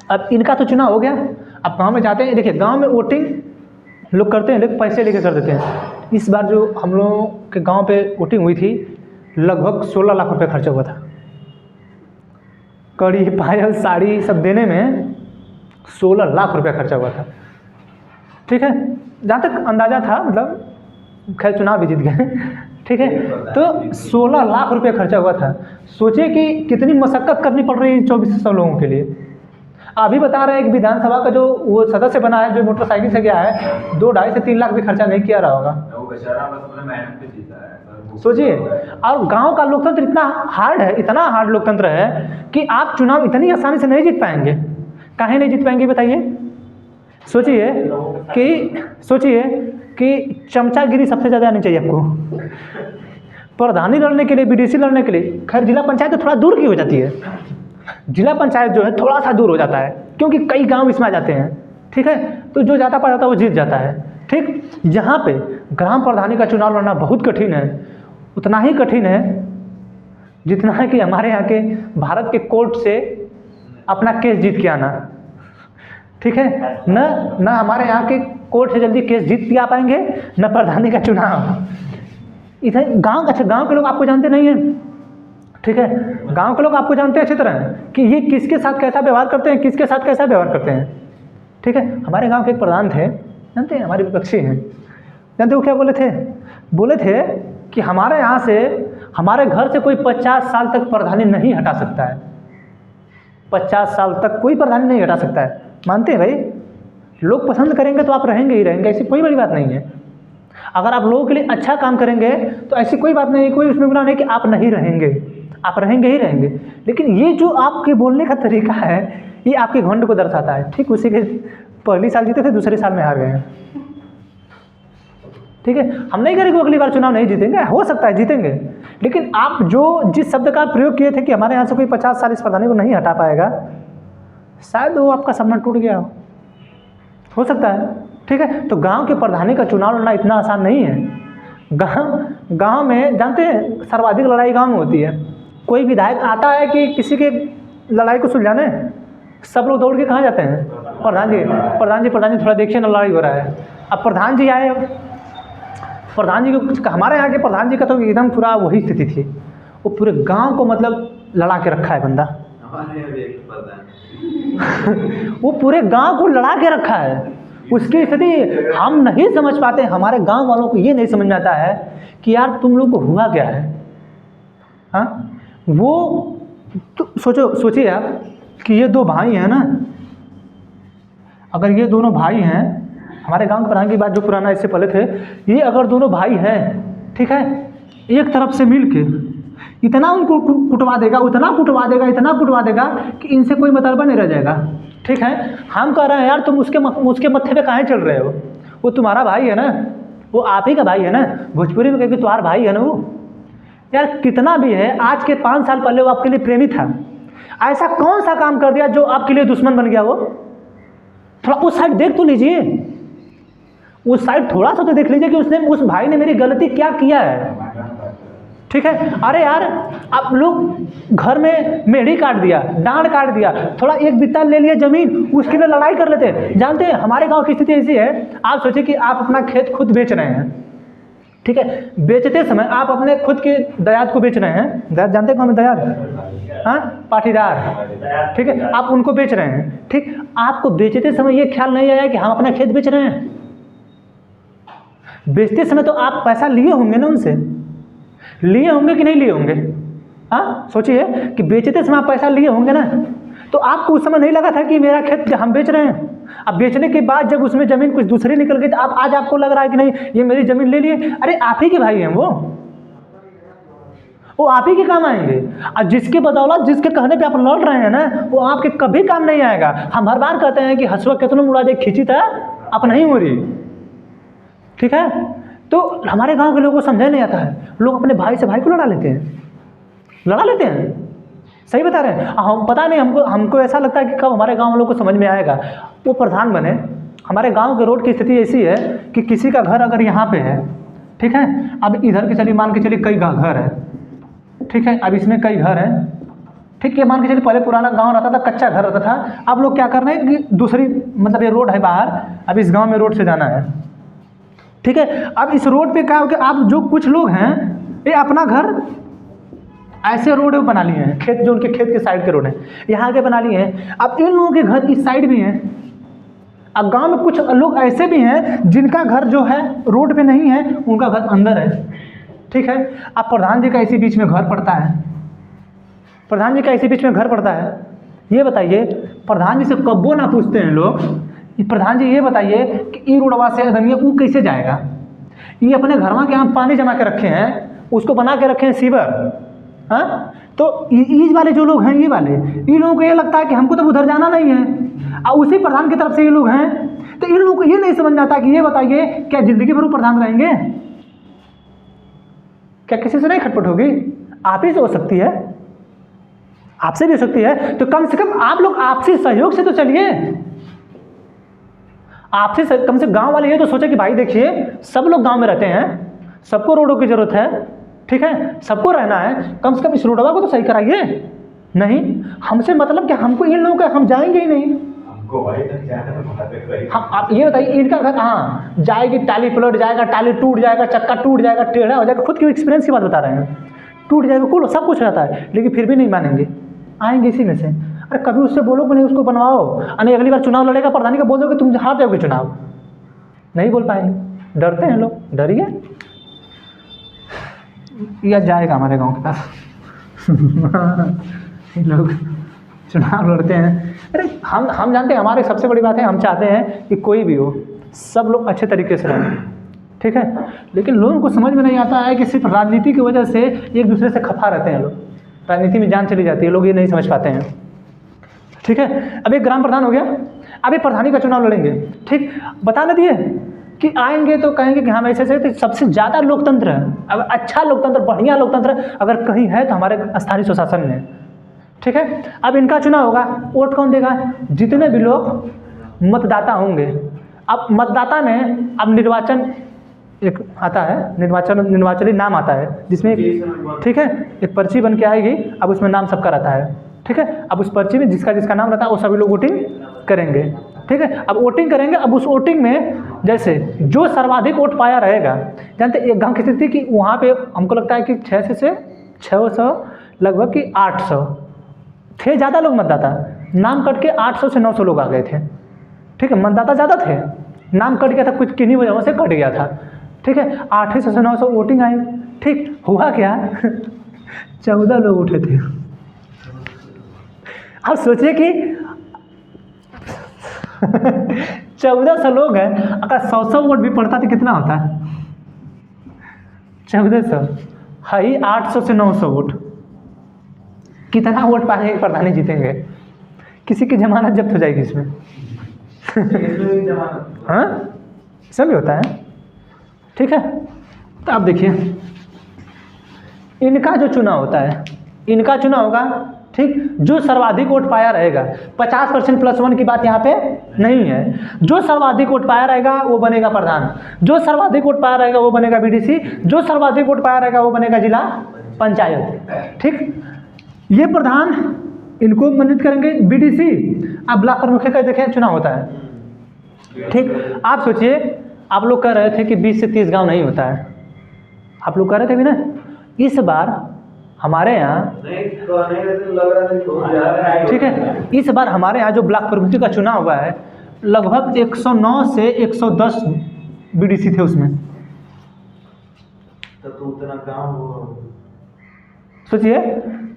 अब इनका तो चुनाव हो गया। अब गांव में जाते हैं, देखिए गांव में वोटिंग लोग करते हैं, लोग पैसे लेके कर देते हैं। इस बार जो हम लोगों के गांव पे वोटिंग हुई थी, लगभग 16 लाख रुपए खर्चा हुआ था। कड़ी, पायल, साड़ी सब देने में 16 लाख रुपया खर्चा हुआ था, ठीक है। जहाँ तक अंदाज़ा था, मतलब खैर चुनाव भी जीत गए, ठीक है। तो 16 लाख रुपये खर्चा हुआ था। सोचिए कि कितनी मशक्क़त करनी पड़ रही है 2400 लोगों के लिए। अभी बता रहे हैं कि विधानसभा का जो वो सदस्य बना है, जो मोटरसाइकिल से गया है, 2-2.5 से 3 लाख भी खर्चा नहीं किया रहा होगा। वो बेचारा बस अपने मेहनत पे जीता है। सोचिए, और गांव का लोकतंत्र इतना हार्ड है, इतना हार्ड लोकतंत्र है कि आप चुनाव इतनी आसानी से नहीं जीत पाएंगे। काहे नहीं जीत पाएंगे बताइए? सोचिए कि चमचागिरी सबसे ज़्यादा आनी चाहिए आपको, प्रधानी लड़ने के लिए, बीडीसी लड़ने के लिए। खैर जिला पंचायत तो थोड़ा दूर की हो जाती है, जिला पंचायत जो है थोड़ा सा दूर हो जाता है, क्योंकि कई गांव इसमें आ जाते हैं, ठीक है। तो जो ज़्यादा पा जाता है वो जीत जाता है, ठीक। यहाँ पे ग्राम प्रधानी का चुनाव लड़ना बहुत कठिन है, उतना ही कठिन है जितना है कि हमारे यहाँ के भारत के कोर्ट से अपना केस जीत के आना, ठीक है। न हमारे यहाँ के कोर्ट से जल्दी केस जीत के आ पाएंगे, न प्रधानी का चुनाव। इधर गांव के लोग आपको जानते नहीं हैं, ठीक है। गांव के लोग आपको जानते हैं अच्छी तरह कि ये किसके साथ कैसा व्यवहार करते हैं, किसके साथ कैसा व्यवहार करते हैं, ठीक है। हमारे गांव के एक प्रधान थे, जानते हैं, हमारे विपक्षी हैं, जानते हो क्या बोले थे कि हमारे यहाँ से, हमारे घर से कोई 50 साल तक प्रधानी नहीं हटा सकता है। 50 साल तक कोई प्रधानी नहीं हटा सकता है। मानते हैं भाई, लोग पसंद करेंगे तो आप रहेंगे ही रहेंगे, ऐसी कोई बड़ी बात नहीं है। अगर आप लोगों के लिए अच्छा काम करेंगे तो ऐसी कोई बात नहीं है, कोई उसमें गुनाह नहीं कि आप नहीं रहेंगे, आप रहेंगे ही रहेंगे। लेकिन ये जो आपके बोलने का तरीका है, ये आपके घमंड को दर्शाता है, ठीक। उसी के पहली साल जीते थे, दूसरे साल में हार गए हैं, ठीक है, हम नहीं कह रहे कि अगली बार चुनाव नहीं जीतेंगे, हो सकता है जीतेंगे, लेकिन आप जो जिस शब्द का प्रयोग किए थे कि हमारे यहाँ से कोई 50 साल इस प्रधानी को नहीं हटा पाएगा, शायद वो आपका सपना टूट गया हो सकता है। ठीक है, तो गांव के प्रधानी का चुनाव लड़ना इतना आसान नहीं है। गांव में जानते हैं सर्वाधिक लड़ाई गांव में होती है। कोई विधायक आता है कि किसी के लड़ाई को सुलझाने, सब लोग दौड़ के कहाँ जाते हैं? प्रधान जी थोड़ा देखिए ना लड़ाई हो रहा है। अब प्रधान जी आए, प्रधान जी को, हमारे यहाँ के प्रधान जी का तो एकदम पूरा वही स्थिति थी, वो पूरे गांव को मतलब लड़ा के रखा है बंदा। हमारे यहाँ भी एक प्रधान वो पूरे गांव को लड़ा के रखा है। उसकी स्थिति हम नहीं समझ पाते। हमारे गांव वालों को ये नहीं समझ में आता है कि यार तुम लोग को हुआ क्या है। हाँ, वो तो सोचिए आप कि ये दो भाई हैं ना, अगर ये दोनों भाई हैं, हमारे गांव के प्रधान की बात जो पुराना इससे पहले थे, ये अगर दोनों भाई हैं, ठीक है, एक तरफ से मिल के इतना उनको कुटवा देगा, इतना कुटवा देगा कि इनसे कोई मतलब नहीं रह जाएगा। ठीक है, हम कह रहे हैं यार तुम उसके मत्थे पे काहे चल रहे हो? वो तुम्हारा भाई है ना, वो आप ही का भाई है ना, भोजपुरी में कहेंगे तुम्हारा भाई है ना वो। यार कितना भी है, आज के 5 साल पहले वो आपके लिए प्रेमी था, ऐसा कौन सा काम कर दिया जो आपके लिए दुश्मन बन गया? वो थोड़ा उस साइड देख तो लीजिए, उस साइड थोड़ा सा तो देख लीजिए कि उस भाई ने मेरी गलती क्या किया है। ठीक है, अरे यार आप लोग घर में मेढ़ी काट दिया, डांड काट दिया, थोड़ा एक बित्ता ले लिया जमीन, उसके लिए लड़ाई कर लेते। जानते हैं हमारे गांव की स्थिति ऐसी है, आप सोचिए कि आप अपना खेत खुद बेच रहे हैं, ठीक है, बेचते समय आप अपने खुद के दयाद को बेच रहे हैं। दयाद जानते हैं कौन है? दयाद, हाँ, पाटीदार, ठीक है, आप उनको बेच रहे हैं। ठीक, आपको बेचते समय ये ख्याल नहीं आया कि हम अपना खेत बेच रहे हैं? बेचते समय तो आप पैसा लिए होंगे ना, उनसे लिए होंगे कि नहीं लिए होंगे? हाँ, सोचिए कि बेचते समय आप पैसा लिए होंगे ना, तो आपको उस समय नहीं लगा था कि मेरा खेत हम बेच रहे हैं? अब बेचने के बाद जब उसमें ज़मीन कुछ दूसरी निकल गई तो आज आपको लग रहा है कि नहीं ये मेरी ज़मीन ले लिए। अरे आप ही के भाई हैं वो आप ही के काम आएंगे। और जिसके बदौलत, जिसके कहने पे आप लड़ रहे हैं ना, वो आपके कभी काम नहीं आएगा। हम हर बार कहते हैं कि हंसुआ कितनों मुड़ा दे खींची था अब नहीं हो रही। ठीक है, तो हमारे गांव के लोगों को समझा नहीं आता है, लोग अपने भाई से भाई को लड़ा लेते हैं। सही बता रहे हैं हम, पता नहीं हमको ऐसा लगता है कि कब हमारे गांव वालों को समझ में आएगा। वो प्रधान बने। हमारे गांव के रोड की स्थिति ऐसी है कि किसी का घर अगर यहाँ पे है, ठीक है, अब इधर के चलिए मान के चलिए कई घर है, ठीक है, अब इसमें कई घर हैं, ठीक है, मान के चलिए पहले पुराना गांव रहता था, कच्चा घर रहता था। अब लोग क्या कर रहे हैं कि दूसरी, मतलब ये रोड है बाहर, अब इस गाँव में रोड से जाना है, ठीक है, अब इस रोड पे क्या हो गया, अब जो कुछ लोग हैं ये अपना घर ऐसे रोड बना लिए हैं, खेत जो उनके खेत के साइड के रोड हैं यहाँ आगे बना लिए हैं। अब इन लोगों के घर इस साइड भी हैं। अब गांव में कुछ लोग ऐसे भी हैं जिनका घर जो है रोड पे नहीं है, उनका घर अंदर है। ठीक है, अब प्रधान जी का इसी बीच में घर पड़ता है। ये बताइए, प्रधान जी से कब्बो ना पूछते हैं लोग, प्रधान जी ये बताइए कि ई रोडवा से आदमी वो कैसे जाएगा? ये अपने घरवा के यहाँ पानी जमा के रखे हैं, उसको बना के रखे हैं सीवर। हाँ, तो ईज वाले जो लोग हैं, ये वाले, इन लोगों को ये लगता है कि हमको तो उधर जाना नहीं है, और उसी प्रधान की तरफ से ये लोग हैं, तो इन लोगों को ये नहीं समझ में आता कि ये बताइए क्या जिंदगी भर वो प्रधान रहेंगे? क्या किसी से नहीं खटपट होगी? आप ही से हो सकती है, आपसे भी हो सकती है। तो कम से कम आप लोग आपसी सहयोग से तो चलिए। आपसे कम से गांव वाले ये तो सोचे कि भाई देखिए सब लोग गांव में रहते हैं, सबको रोडों की जरूरत है, ठीक है, सबको रहना है, कम से कम इस रोडवा को तो सही कराइए। नहीं, हमसे मतलब क्या, हमको इन लोगों का, हम जाएंगे ही नहीं। हमको भाई तक जाना, हम आप ये बताइए इनका घर कहाँ जाएगी? टाली पलट जाएगा, टाली टूट जाएगा, चक्का टूट जाएगा, टेढ़ा हो जाएगा। खुद की एक्सपीरियंस की बात बता रहे हैं, टूट जाएगा, कुल सब कुछ रहता है, लेकिन फिर भी नहीं मानेंगे, आएंगे इसी में से। अरे कभी उससे बोलो कि नहीं उसको बनवाओ, अरे अगली बार चुनाव लड़ेगा प्रधानी का बोल दो कि तुम हार जाओगे चुनाव, नहीं बोल पाएंगे, डरते हैं लोग। डरिए, या जाएगा हमारे गांव के पास लोग चुनाव लड़ते हैं। अरे हम जानते हैं, हमारे सबसे बड़ी बात है, हम चाहते हैं कि कोई भी हो सब लोग अच्छे तरीके से रहें, ठीक है, लेकिन लोगों को समझ में नहीं आता है कि सिर्फ राजनीति की वजह से एक दूसरे से खफा रहते हैं लोग, राजनीति में जान चली जाती है, लोग ये नहीं समझ पाते हैं। ठीक है, अब एक ग्राम प्रधान हो गया, अब ये प्रधानी का चुनाव लड़ेंगे, ठीक, बता न दिए कि आएंगे तो कहेंगे कि हम ऐसे ऐसे, तो सबसे ज़्यादा लोकतंत्र है, अगर अच्छा लोकतंत्र, बढ़िया लोकतंत्र अगर कहीं है तो हमारे स्थानीय स्वशासन में, ठीक है। अब इनका चुनाव होगा, वोट कौन देगा? जितने भी लोग मतदाता होंगे। अब मतदाता में अब निर्वाचन एक आता है, निर्वाचनी नाम आता है जिसमें, ठीक है, एक पर्ची बन के आएगी, अब उसमें नाम सबका रहता है, ठीक है। अब उस पर्ची में जिसका जिसका नाम रहता है वो सभी लोग वोटिंग करेंगे, ठीक है। अब वोटिंग करेंगे, अब उस वोटिंग में जैसे जो सर्वाधिक वोट पाया रहेगा, जानते एक गांव की स्थिति कि वहाँ पे हमको लगता है कि 600 लगभग कि 800 थे ज़्यादा लोग मतदाता, नाम कट के 800 से 900 लोग आ गए थे, ठीक है। मतदाता ज़्यादा थे, नाम कट गया था, कुछ किन्हीं वजहों से कट गया था, ठीक है। 800 से 900 वोटिंग आई, ठीक। हुआ क्या 14 लोग उठे थे। अब सोचिए कि 1400 लोग हैं, अगर 100 वोट भी पड़ता तो कितना होता है? 1400 है ही 800 से 900 वोट, कितना वोट पाएंगे प्रधानी जीतेंगे? किसी की जमानत जब्त हो जाएगी इसमें। हाँ, सब भी होता है, ठीक है। तो आप देखिए इनका जो चुनाव होता है, इनका चुनाव होगा, ठीक। जो सर्वाधिक वोट पाया रहेगा, 50% +1 की बात यहाँ पे नहीं है। जो सर्वाधिक वोट पाया रहेगा वो बनेगा प्रधान, जो सर्वाधिक वोट पाया रहेगा वो बनेगा बीडीसी, जो सर्वाधिक वोट पाया रहेगा वो बनेगा जिला पंचायत, ठीक। ये प्रधान इनको मनोनीत करेंगे बीडीसी। अब ब्लॉक प्रमुख का देखें चुनाव होता है, ठीक। आप सोचिए, आप लोग कह रहे थे कि 20 से 30 गांव नहीं होता है, आप लोग कह रहे थे भी ना। इस बार हमारे यहाँ लग रहा था कि बहुत ज़्यादा है, ठीक है, इस बार हमारे यहाँ जो ब्लॉक प्रमुख का चुनाव हुआ है, लगभग 109 से 110 बीडीसी थे उसमें। तो उतना काम हो, सोचिए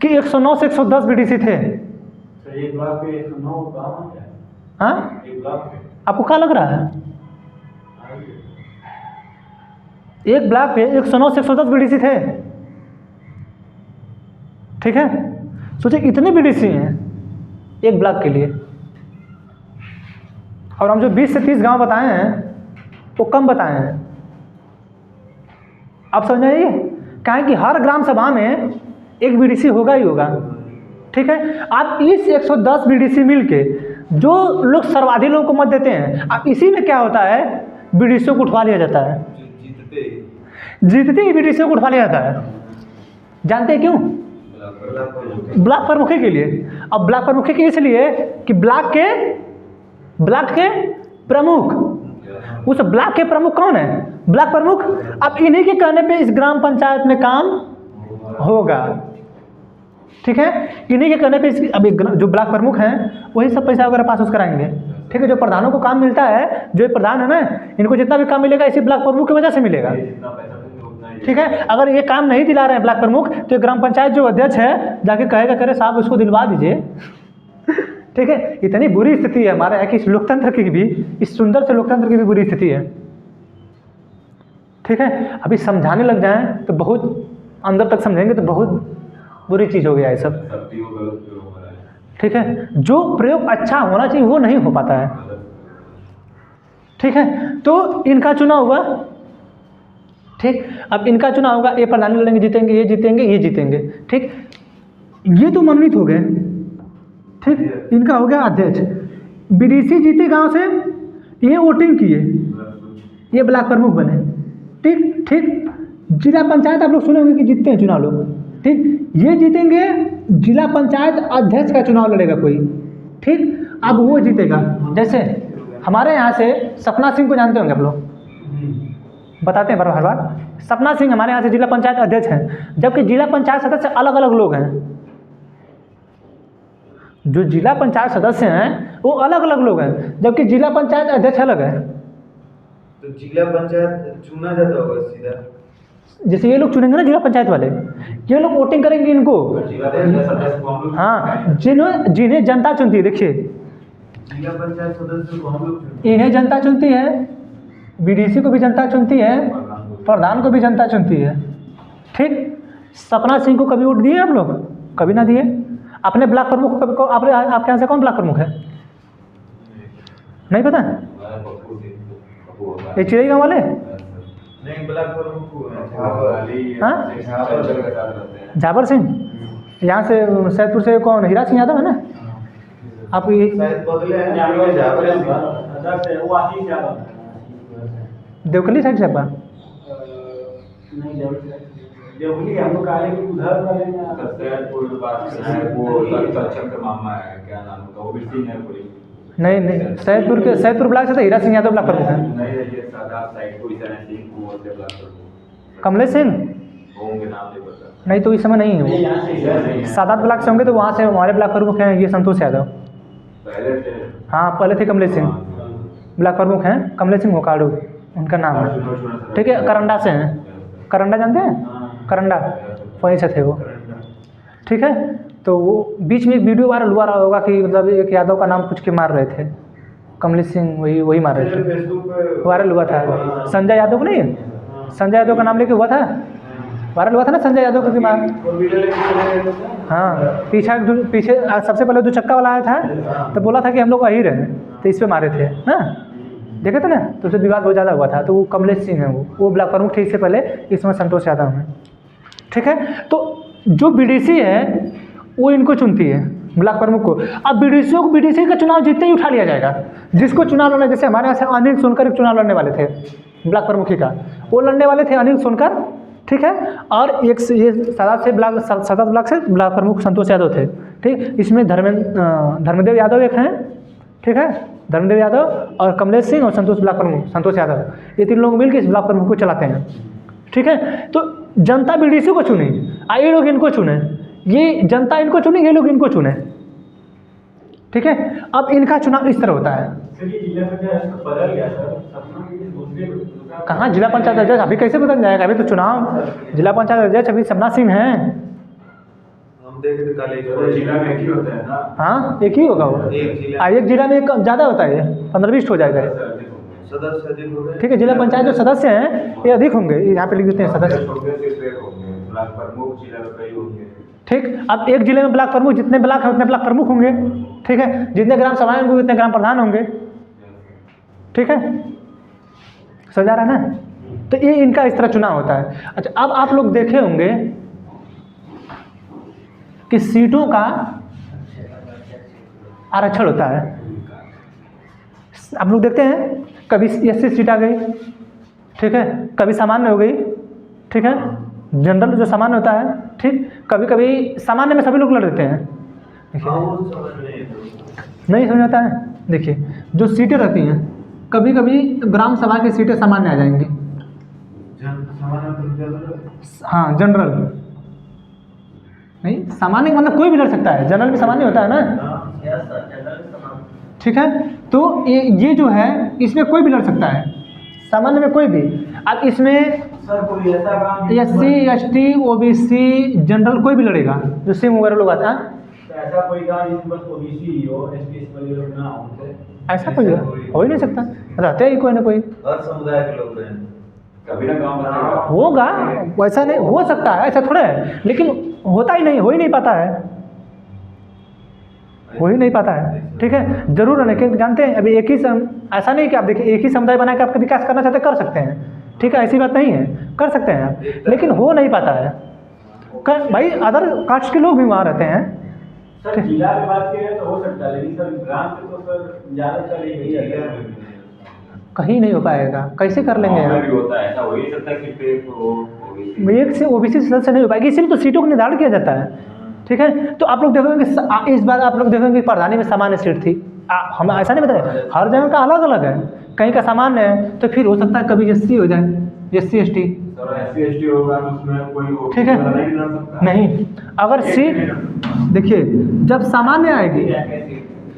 कि 109 से 110 बीडीसी थे। तो एक ब्लॉक पे 109 गाँव है, हाँ, एक ब्लॉक पे आपको क्या लग रहा है? एक ब्लॉक पे 109 से 110 बीडीसी थे, ठीक है। सोचिए इतने बीडीसी हैं एक ब्लॉक के लिए, और हम जो 20 से 30 गांव बताए हैं वो कम बताए हैं। आप समझ आइए, कहें कि हर ग्राम सभा में एक बीडीसी होगा ही होगा, ठीक है। आप इस 110 बीडीसी मिलके जो लोग सर्वाधिक लोगों को मत देते हैं, अब इसी में क्या होता है, बीडीसी को उठवा लिया जाता है, जीतते ही बीडीसी को उठवा लिया जाता है। जानते हैं क्यों? ब्लॉक प्रमुखी के लिए। अब ब्लॉक प्रमुखी के इसलिए कि ब्लॉक के प्रमुख, उस ब्लॉक के प्रमुख कौन है? ब्लॉक प्रमुख। अब इन्हीं के कहने पे इस ग्राम पंचायत में काम होगा, ठीक है। इन्हीं के कहने पे अब जो ब्लॉक प्रमुख हैं वही सब पैसा वगैरह पास उस कराएंगे, ठीक है। जो प्रधानों को काम मिलता है, जो प्रधान है ना, इनको जितना भी काम मिलेगा इसी ब्लॉक प्रमुख की वजह से मिलेगा, ठीक है। अगर ये काम नहीं दिला रहे हैं ब्लॉक प्रमुख, तो ग्राम पंचायत जो अध्यक्ष है जाके कहेगा, करे साहब उसको दिलवा दीजिए, ठीक है। इतनी बुरी स्थिति है हमारे यहाँ की, इस लोकतंत्र की भी, इस सुंदर से लोकतंत्र की भी बुरी स्थिति है, ठीक है। अभी समझाने लग जाएं तो बहुत अंदर तक समझेंगे तो बहुत बुरी चीज़ हो गया है सब, ठीक है। जो प्रयोग अच्छा होना चाहिए वो नहीं हो पाता है, ठीक है। तो इनका चुनाव हुआ, ठीक। अब इनका चुनाव होगा, ये प्रधान लड़ेंगे, जीतेंगे, ये जीतेंगे, ये जीतेंगे, ठीक। ये तो मनोनीत हो गए, ठीक। इनका हो गया अध्यक्ष। बीडीसी जीते गांव से, ये वोटिंग किए, ये ब्लॉक प्रमुख बने, ठीक ठीक। जिला पंचायत आप लोग सुने होंगे कि जीतते हैं चुनाव लोग, ठीक। ये जीतेंगे, जिला पंचायत अध्यक्ष का चुनाव लड़ेगा कोई, ठीक। अब वो जीतेगा, जैसे हमारे यहाँ से सपना सिंह को जानते होंगे आप लोग, बताते हैं हर बार। सपना सिंह हमारे यहाँ से जिला पंचायत अध्यक्ष हैं, जबकि जिला पंचायत सदस्य अलग अलग लोग हैं। जो जिला पंचायत सदस्य हैं वो अलग अलग लोग हैं, जबकि जिला पंचायत अध्यक्ष अलग है। तो जिला पंचायत चुना जाता होगा सीधा, जैसे ये लोग चुनेंगे ना जिला पंचायत वाले, ये लोग वोटिंग करेंगे इनको, हाँ, जिन्हें जनता चुनती है। देखिए जिला पंचायत सदस्य को हम लोग चुनते इन्हें जनता चुनती है, बीडीसी को भी जनता चुनती है, प्रधान को भी जनता चुनती है, ठीक। सपना सिंह को कभी वोट दिए आप लोग? कभी ना दिए। अपने ब्लॉक प्रमुख को आपके यहाँ से कौन ब्लॉक प्रमुख है? नहीं पता? ये चिड़ई गाँव वाले नहीं ब्लैक फॉर्मूक हाँ? झाबर सिंह यहाँ से सैदपुर से कौन हीरा सिंह यादव है ना? आप ये शायद बदले हैं अदर से वो आशीष यादव देवकली साइड से आपका? नहीं देवली हमको कहा है कि उधर वाले में सैदपुर बात है वो सक्षम का मामा है, क्या नाम होता है, वो भी सिंह है कोई। नहीं सैदपुर ब्लॉक से तो हीरा सिंह यादव ब्लॉक प्रमुख है। नहीं ये सादा साइड को इधर सिंह को बोलते ब्लॉक प्रमुख कमलेश सिंह होंगे, नाम नहीं पता। नहीं तो इस समय नहीं है वो, यहाँ से इधर सादात ब्लॉक से होंगे तो वहाँ से हमारे ब्लॉक प्रमुख हैं ये संतोष यादव। पहले थे हाँ पहले थे कमलेश सिंह, ब्लॉक प्रमुख हैं कमलेश सिंह होकाड़ू उनका नाम है। ठीक है, करंडा से हैं, करंडा जानते हैं? करंडा वहीं से थे वो। ठीक है, तो वो बीच में एक वीडियो वायरल हुआ रहा होगा कि मतलब एक यादव का नाम पूछ के मार रहे थे, कमलेश सिंह वही मार रहे थे, फेसबुक पे वायरल हुआ था। संजय यादव को नहीं, संजय यादव का नाम लेके हुआ था, वायरल हुआ था ना संजय यादव को कि मार। वो वीडियो लेके चले गए थे। हाँ पीछे सबसे पहले 2 चक्का वाला आया था तो बोला था कि हम लोग वही रहे, तो इस पे मारे थे ना, देखे थे ना, तो उससे विवाद बहुत ज़्यादा हुआ था। तो वो कमलेश सिंह है, वो ब्लॉक प्रमुख थे इससे पहले, इसमें संतोष यादव हैं। ठीक है, तो जो बीडीसी है वो इनको चुनती है ब्लॉक प्रमुख को। अब बीडीसी का चुनाव जीतते ही उठा लिया जाएगा, जिसको चुनाव लड़ना, जैसे हमारे यहाँ से अनिल सोनकर एक चुनाव लड़ने वाले थे ब्लॉक प्रमुखी का, वो लड़ने वाले थे अनिल सोनकर। ठीक है, और एक से ये सादात ब्लॉक से ब्लॉक प्रमुख संतोष यादव थे। ठीक, इसमें धर्मदेव यादव एक हैं। ठीक है, धर्मदेव यादव और कमलेश सिंह और संतोष ब्लॉक प्रमुख संतोष यादव, ये 3 लोग मिलकर इस ब्लॉक प्रमुख को चलाते हैं। ठीक है, तो जनता बीडीसी को चुने, ये लोग इनको चुने, ये जनता इनको चुने, ये लोग इनको चुने। ठीक है, अब इनका चुनाव इस तरह होता है। जिला पंचायत बदल गया सर, अपना दूसरे कहाँ जिला पंचायत अध्यक्ष अभी कैसे बदल जाएगा? अभी तो चुनाव जिला पंचायत अध्यक्ष अभी सपना सिंह हैं। हम देखे थे कल तो जिला में एक ही होता है ना? हाँ एक ही होगा वो, एक जिला में एक ज़्यादा होता है, 15-20 हो जाएगा। सदस्य अधिक हो गए। ठीक है, जिला पंचायत जो सदस्य हैं ये अधिक होंगे, यहाँ पे लिख देते हैं सदस्य। ब्लॉक प्रमुख जिला में कई होंगे। ठीक, अब एक जिले में ब्लॉक प्रमुख, जितने ब्लॉक हैं उतने ब्लॉक प्रमुख होंगे। ठीक है, जितने ग्राम सभाएं होंगे उतने ग्राम प्रधान होंगे। ठीक है, समझा रहा है ना? तो ये इनका इस तरह चुनाव होता है। अच्छा, अब आप लोग देखे होंगे कि सीटों का आरक्षण होता है। आप लोग देखते हैं कभी 80 सीट आ गई, ठीक है, कभी सामान्य हो गई। ठीक है, जनरल जो सामान्य होता है, ठीक, कभी कभी सामान्य में सभी लोग लड़ देते हैं। देखिए नहीं समझ आता है। देखिए जो सीटें रहती हैं, कभी कभी ग्राम सभा की सीटें सामान्य आ जाएंगी। हाँ जनरल नहीं, सामान्य मतलब कोई भी लड़ सकता है, जनरल भी सामान्य होता है ना। ठीक है, तो ये जो है इसमें कोई भी लड़ सकता है, सामान्य में कोई भी। अब इसमें सर कोई ऐसा काम SC ST OBC जनरल कोई भी लड़ेगा, जो सिम वगैरह लोग आता है। ऐसा कोई काम जिसमें बस ओबीसी हो, एसटी वाले लोग ना हो, ऐसा कोई हो ही नहीं सकता, रहते ही कोई ना कोई हर समुदाय के लोग रहे। कभी ना गाँव बसेगा। होगा, वैसा नहीं हो सकता है, ऐसा थोड़ा है, लेकिन होता ही नहीं, हो ही नहीं पाता है, हो ही नहीं पाता है। ठीक है, जरूर है, क्योंकि जानते हैं अभी एक ही ऐसा नहीं कि आप देखिए एक ही समुदाय बना के आपका विकास करना चाहते कर सकते हैं। ठीक है, ऐसी बात नहीं है, कर सकते हैं आप, लेकिन हो नहीं पाता है। भाई अदर कास्ट के लोग भी वहाँ रहते हैं। सर जिला में बात करें तो हो सकता है, लेकिन सर ग्राम पे तो सर ज़्यादातर यही है, कहीं नहीं हो पाएगा, कैसे कर लेंगे गाँव में भी यार? होता है, ऐसा हो ही नहीं सकता कि पे हो एक से OBC सदस्य नहीं हो पाएगी, इसीलिए तो सीटों का निर्धारण किया जाता है। ठीक है, तो आप लोग देखोगे कि इस बार आप लोग देखोगे कि प्रधानी में सामान्य सीट थी। हम ऐसा नहीं बता रहे, हर जगह का अलग अलग है, कहीं का सामान्य है तो फिर हो सकता है कभी SC हो जाए, SC ST। SC ST होगा तो उसमें कोई ठीक है, नहीं लड़ सकता। नहीं, अगर सीट देखिए जब सामान्य आएगी,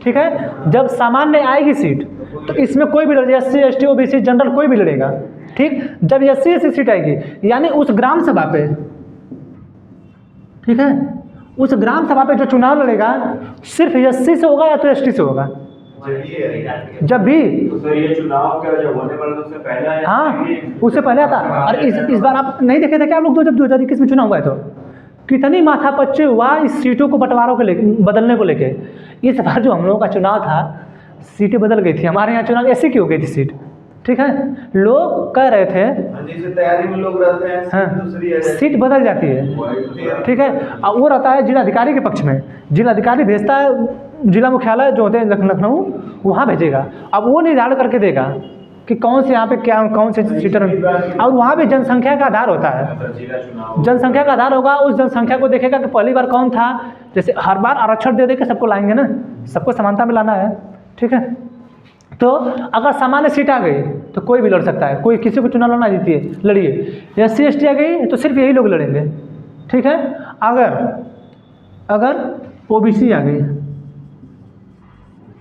ठीक है, जब सामान्य आएगी सीट तो इसमें कोई भी लड़ेगा, SC ST OBC जनरल कोई भी लड़ेगा। ठीक, जब SC SC सीट आएगी यानी उस ग्राम सभा पे, ठीक है, उस ग्राम सभा पे जो चुनाव लड़ेगा सिर्फ SC से होगा या तो ST से होगा, जब भी। तो सर ये चुनाव क्या जब होने वाला तो उससे पहले आया? हाँ, उससे पहले आता। और इस बार आप नहीं देखे थे क्या आप लोग, तो जब 2021 में चुनाव हुआ है तो कितनी माथापच्ची हुआ इस सीटों को बंटवारों को लेके, बदलने को लेके। इस बार जो हम लोगों का चुनाव था सीटें बदल गई थी, हमारे यहाँ चुनाव ऐसे की हो गई थी सीट, ठीक है, लोग कह रहे थे जैसे तैयारी में लोग रहते हैं, हाँ, दूसरी है सीट बदल जाती है, ठीक है। अब वो रहता है जिलाधिकारी के पक्ष में, जिलाधिकारी भेजता है जिला मुख्यालय जो होते हैं लखनऊ, वहाँ भेजेगा। अब वो निर्धारण करके देगा कि कौन से यहाँ पे क्या कौन से सीटर, और वहाँ भी जनसंख्या का आधार होता है, जनसंख्या का आधार होगा। उस जनसंख्या को देखेगा कि पहली बार कौन था, जैसे हर बार आरक्षण दे के सबको लाएंगे ना, सबको समानता में लाना है, ठीक है। तो अगर सामान्य सीट आ गई तो कोई भी लड़ सकता है, कोई किसी को चुनाव लड़ना जीतिए लड़िए। SC ST आ गई तो सिर्फ यही लोग लड़ेंगे, ठीक है। अगर OBC आ गई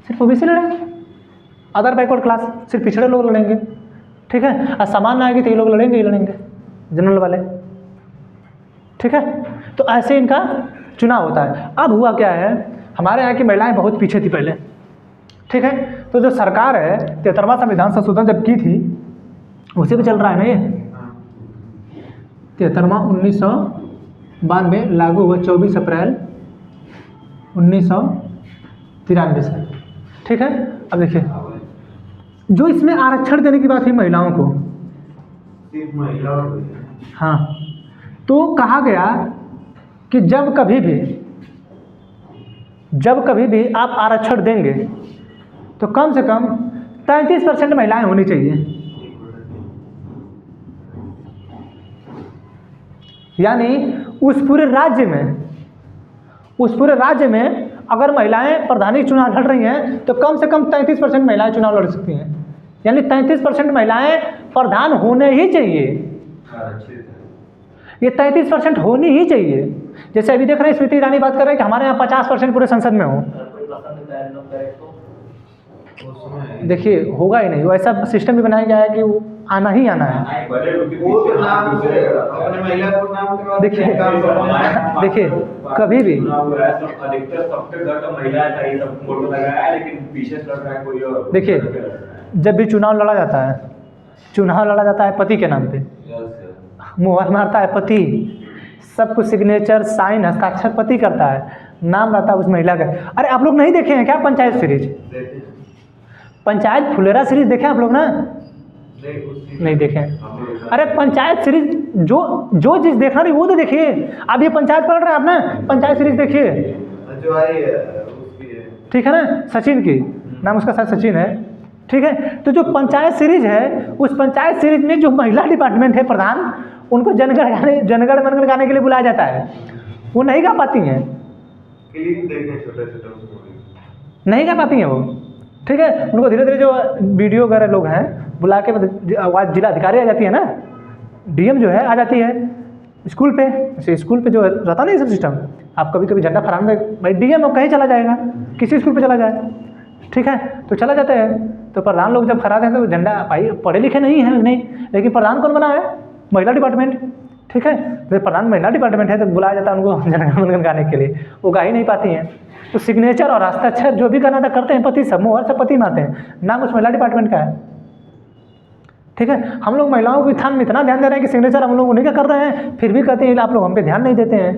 सिर्फ OBC लड़ेंगे, अदर बैकवर्ड क्लास सिर्फ पिछड़े लोग लड़ेंगे, ठीक है। और सामान्य आएगी तो ये लोग लड़ेंगे ही लड़ेंगे, जनरल वाले, ठीक है। तो ऐसे इनका चुनाव होता है। अब हुआ क्या है, हमारे यहाँ की महिलाएं बहुत पीछे थी पहले, ठीक है। तो जो सरकार है 73वां संविधान संशोधन जब की थी, उसी पे चल रहा है ना ये 73वां 1992 लागू हुआ 24 अप्रैल 1993 से, ठीक है। अब देखिए जो इसमें आरक्षण देने की बात हुई महिलाओं को, सिर्फ महिलाओं को। हाँ, तो कहा गया कि जब कभी भी आप आरक्षण देंगे तो कम से कम 33% महिलाएं होनी चाहिए। यानी उस पूरे राज्य में अगर महिलाएं प्रधानी चुनाव लड़ रही हैं तो कम से कम 33% महिलाएं चुनाव लड़ सकती हैं। यानी 33% महिलाएं प्रधान होने ही चाहिए, ये 33% होनी ही चाहिए। जैसे अभी देख रहे हैं स्मृति ईरानी बात कर रहे हैं कि हमारे यहाँ 50% पूरे संसद में हो। देखिए होगा ही नहीं, वो ऐसा सिस्टम भी बनाया गया है कि वो आना ही आना है। वो तो नाम से अपने महिला को नाम के बाद देखिए कभी भी अधिकतर सबके घर का महिला था, ये सब फोटो लगाया है, लेकिन पीछे से लड़ रहा है कोई और। देखिए जब भी चुनाव लड़ा जाता है पति के नाम पे, मुहर मारता है पति, सब कुछ सिग्नेचर साइन हस्ताक्षर पति करता है, नाम रहता है उस महिला का। अरे आप लोग नहीं देखे हैं क्या पंचायत सीरीज? पंचायत फुलेरा सीरीज देखे आप लोग ना? नहीं देखे। अरे पंचायत सीरीज जो चीज़ देखना नहीं वो तो देखिए। अब ये पंचायत पढ़ रहे हैं आप ना, पंचायत सीरीज देखिए जो आई उसकी, ठीक है ना, सचिन की नाम उसका शायद सचिन है, ठीक है। तो जो पंचायत सीरीज है, उस पंचायत सीरीज में जो महिला डिपार्टमेंट है प्रधान, उनको जनगण मनगण गाने के लिए बुलाया जाता है, वो नहीं गा पाती हैं, नहीं गा पाती हैं वो, ठीक है। उनको धीरे धीरे जो वीडियो वगैरह लोग हैं बुला के आवाज़ जिला अधिकारी आ जाती है ना, DM जो है आ जाती है स्कूल पे। जैसे स्कूल पे जो रहता नहीं सब सिस्टम, आप कभी कभी झंडा फहराने भाई DM कहीं चला जाएगा, किसी स्कूल पे चला जाए, ठीक है, तो चला जाता है। तो प्रधान लोग जब फहराते हैं तो झंडा, भाई पढ़े लिखे नहीं है नहीं, लेकिन प्रधान कौन बना है? महिला डिपार्टमेंट, ठीक है। तो प्रधान महिला डिपार्टमेंट है तो बुलाया जाता है उनको जनगण मनगण गाने के लिए, वो गा ही नहीं पाती हैं। तो सिग्नेचर और हस्ताक्षर जो भी करना था करते हैं पति, सब मुहर से पति मारते हैं, नाम उस महिला डिपार्टमेंट का है, ठीक है। हम लोग महिलाओं के उत्थान में इतना ध्यान दे रहे हैं कि सिग्नेचर हम लोग उन्हीं का कर रहे हैं, फिर भी कहते हैं आप लोग हम पे ध्यान नहीं देते हैं।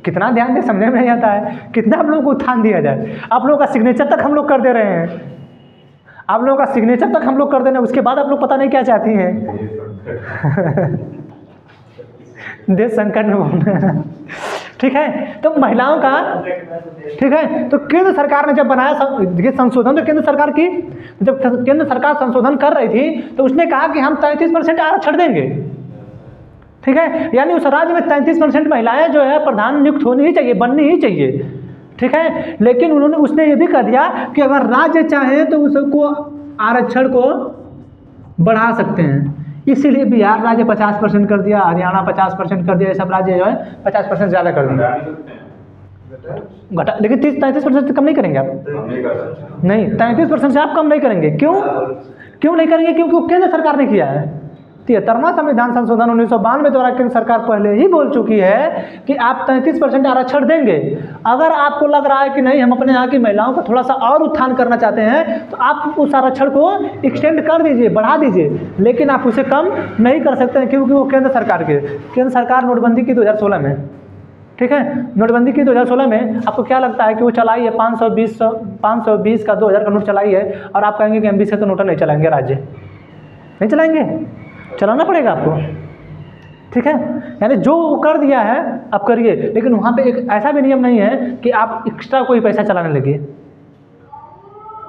कितना ध्यान दें समझ में नहीं आता है, कितना आप लोगों को उत्थान दिया जाए। आप लोगों का सिग्नेचर तक हम लोग कर दे रहे हैं, आप लोगों का सिग्नेचर तक हम लोग कर दे रहे हैं, उसके बाद आप लोग पता नहीं क्या चाहती हैं। देश संकट में बोलना, ठीक है। तो महिलाओं का, ठीक है, तो केंद्र सरकार ने जब बनाया ये संशोधन, तो केंद्र सरकार की जब केंद्र सरकार संशोधन कर रही थी तो उसने कहा कि हम 33% आरक्षण देंगे, ठीक है। यानी उस राज्य में 33% महिलाएं जो है प्रधान नियुक्त होनी ही चाहिए, बननी ही चाहिए, ठीक है। लेकिन उसने ये भी कह दिया कि अगर राज्य चाहे तो उसको आरक्षण को बढ़ा सकते हैं। इसीलिए बिहार राज्य 50% कर दिया, हरियाणा 50% कर दिया, ये सब राज्य जो है 50% ज़्यादा कर दिया, घटा। लेकिन 33% से कम नहीं करेंगे आप, नहीं 33% से आप कम नहीं करेंगे। क्यों नहीं करेंगे? क्योंकि वो केंद्र सरकार ने किया है। 73वां संविधान संशोधन 1992 द्वारा केंद्र सरकार पहले ही बोल चुकी है कि आप 33% आरक्षण देंगे। अगर आपको लग रहा है कि नहीं हम अपने यहाँ की महिलाओं को थोड़ा सा और उत्थान करना चाहते हैं तो आप उस आरक्षण को एक्सटेंड कर दीजिए, बढ़ा दीजिए, लेकिन आप उसे कम नहीं कर सकते हैं क्योंकि वो केंद्र सरकार नोटबंदी की 2016 में, ठीक है, नोटबंदी की 2016 में आपको क्या लगता है कि वो चलाई है 520 का 2000 का नोट चलाई है, और आप कहेंगे कि हम 20 का नोट नहीं चलाएंगे राज्य, नहीं चलाएंगे, चलाना पड़ेगा आपको, ठीक है। यानी जो कर दिया है आप करिए, लेकिन वहाँ पे एक ऐसा भी नियम नहीं है कि आप एक्स्ट्रा कोई पैसा चलाने लगिए।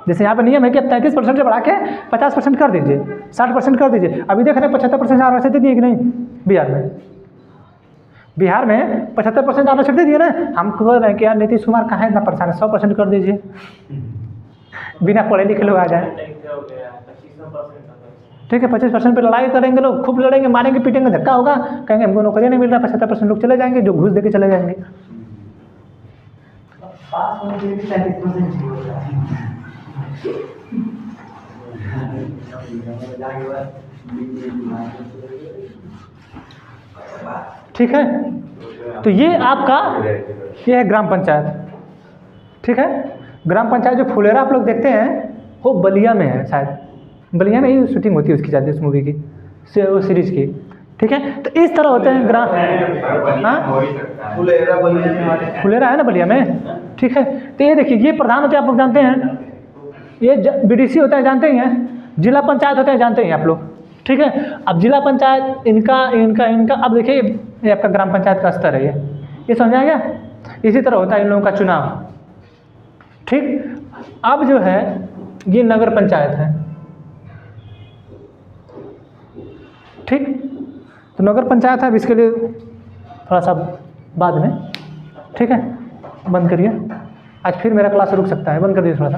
जैसे यहाँ पे नियम है कि आप 33% से बढ़ा के 50% कर दीजिए, 60% कर दीजिए। अभी देख रहे हैं 75% आरक्षण दे दिए कि नहीं बिहार में? बिहार में 75% आरक्षण दे दिए ना। हम कह रहे हैं कि यार नीतीश कुमार कहाँ इतना परेशान है, 100% कर दीजिए, बिना पढ़े लिखे लोग आ जाए, ठीक है। 25% पे लड़ाई करेंगे लोग, खूब लड़ेंगे, मारेंगे, पीटेंगे, धक्का होगा, कहेंगे हमको नौकरी नहीं मिल रहा, 75% लोग चले जाएंगे, जो घूस दे के चले जाएंगे। पास होने के लिए भी 33% चाहिए होता है। ठीक है, तो ये आपका ये है ग्राम पंचायत, ठीक है। ग्राम पंचायत जो फुलेरा आप लोग देखते हैं वो बलिया में है, शायद बलिया में ही शूटिंग होती है उसकी, शायद उस मूवी की वो सीरीज की, ठीक है। तो इस तरह होते हैं ग्राम, हाँ फुलेरा है ना बलिया में, ठीक है। तो ये देखिए, ये प्रधान होते हैं, आप लोग जानते हैं, ये BDC होता है, जानते ही हैं, जिला पंचायत होते हैं, जानते हैं आप लोग, ठीक है। अब जिला पंचायत इनका अब देखिए ये आपका ग्राम पंचायत का स्तर है, ये समझ आ गया। इसी तरह होता है इन लोगों का चुनाव, ठीक। अब जो है ये नगर पंचायत है, ठीक। तो नगर पंचायत है, अब इसके लिए थोड़ा सा बाद में, ठीक है। बंद करिए, आज फिर मेरा क्लास रुक सकता है, बंद कर दीजिए थोड़ा सा।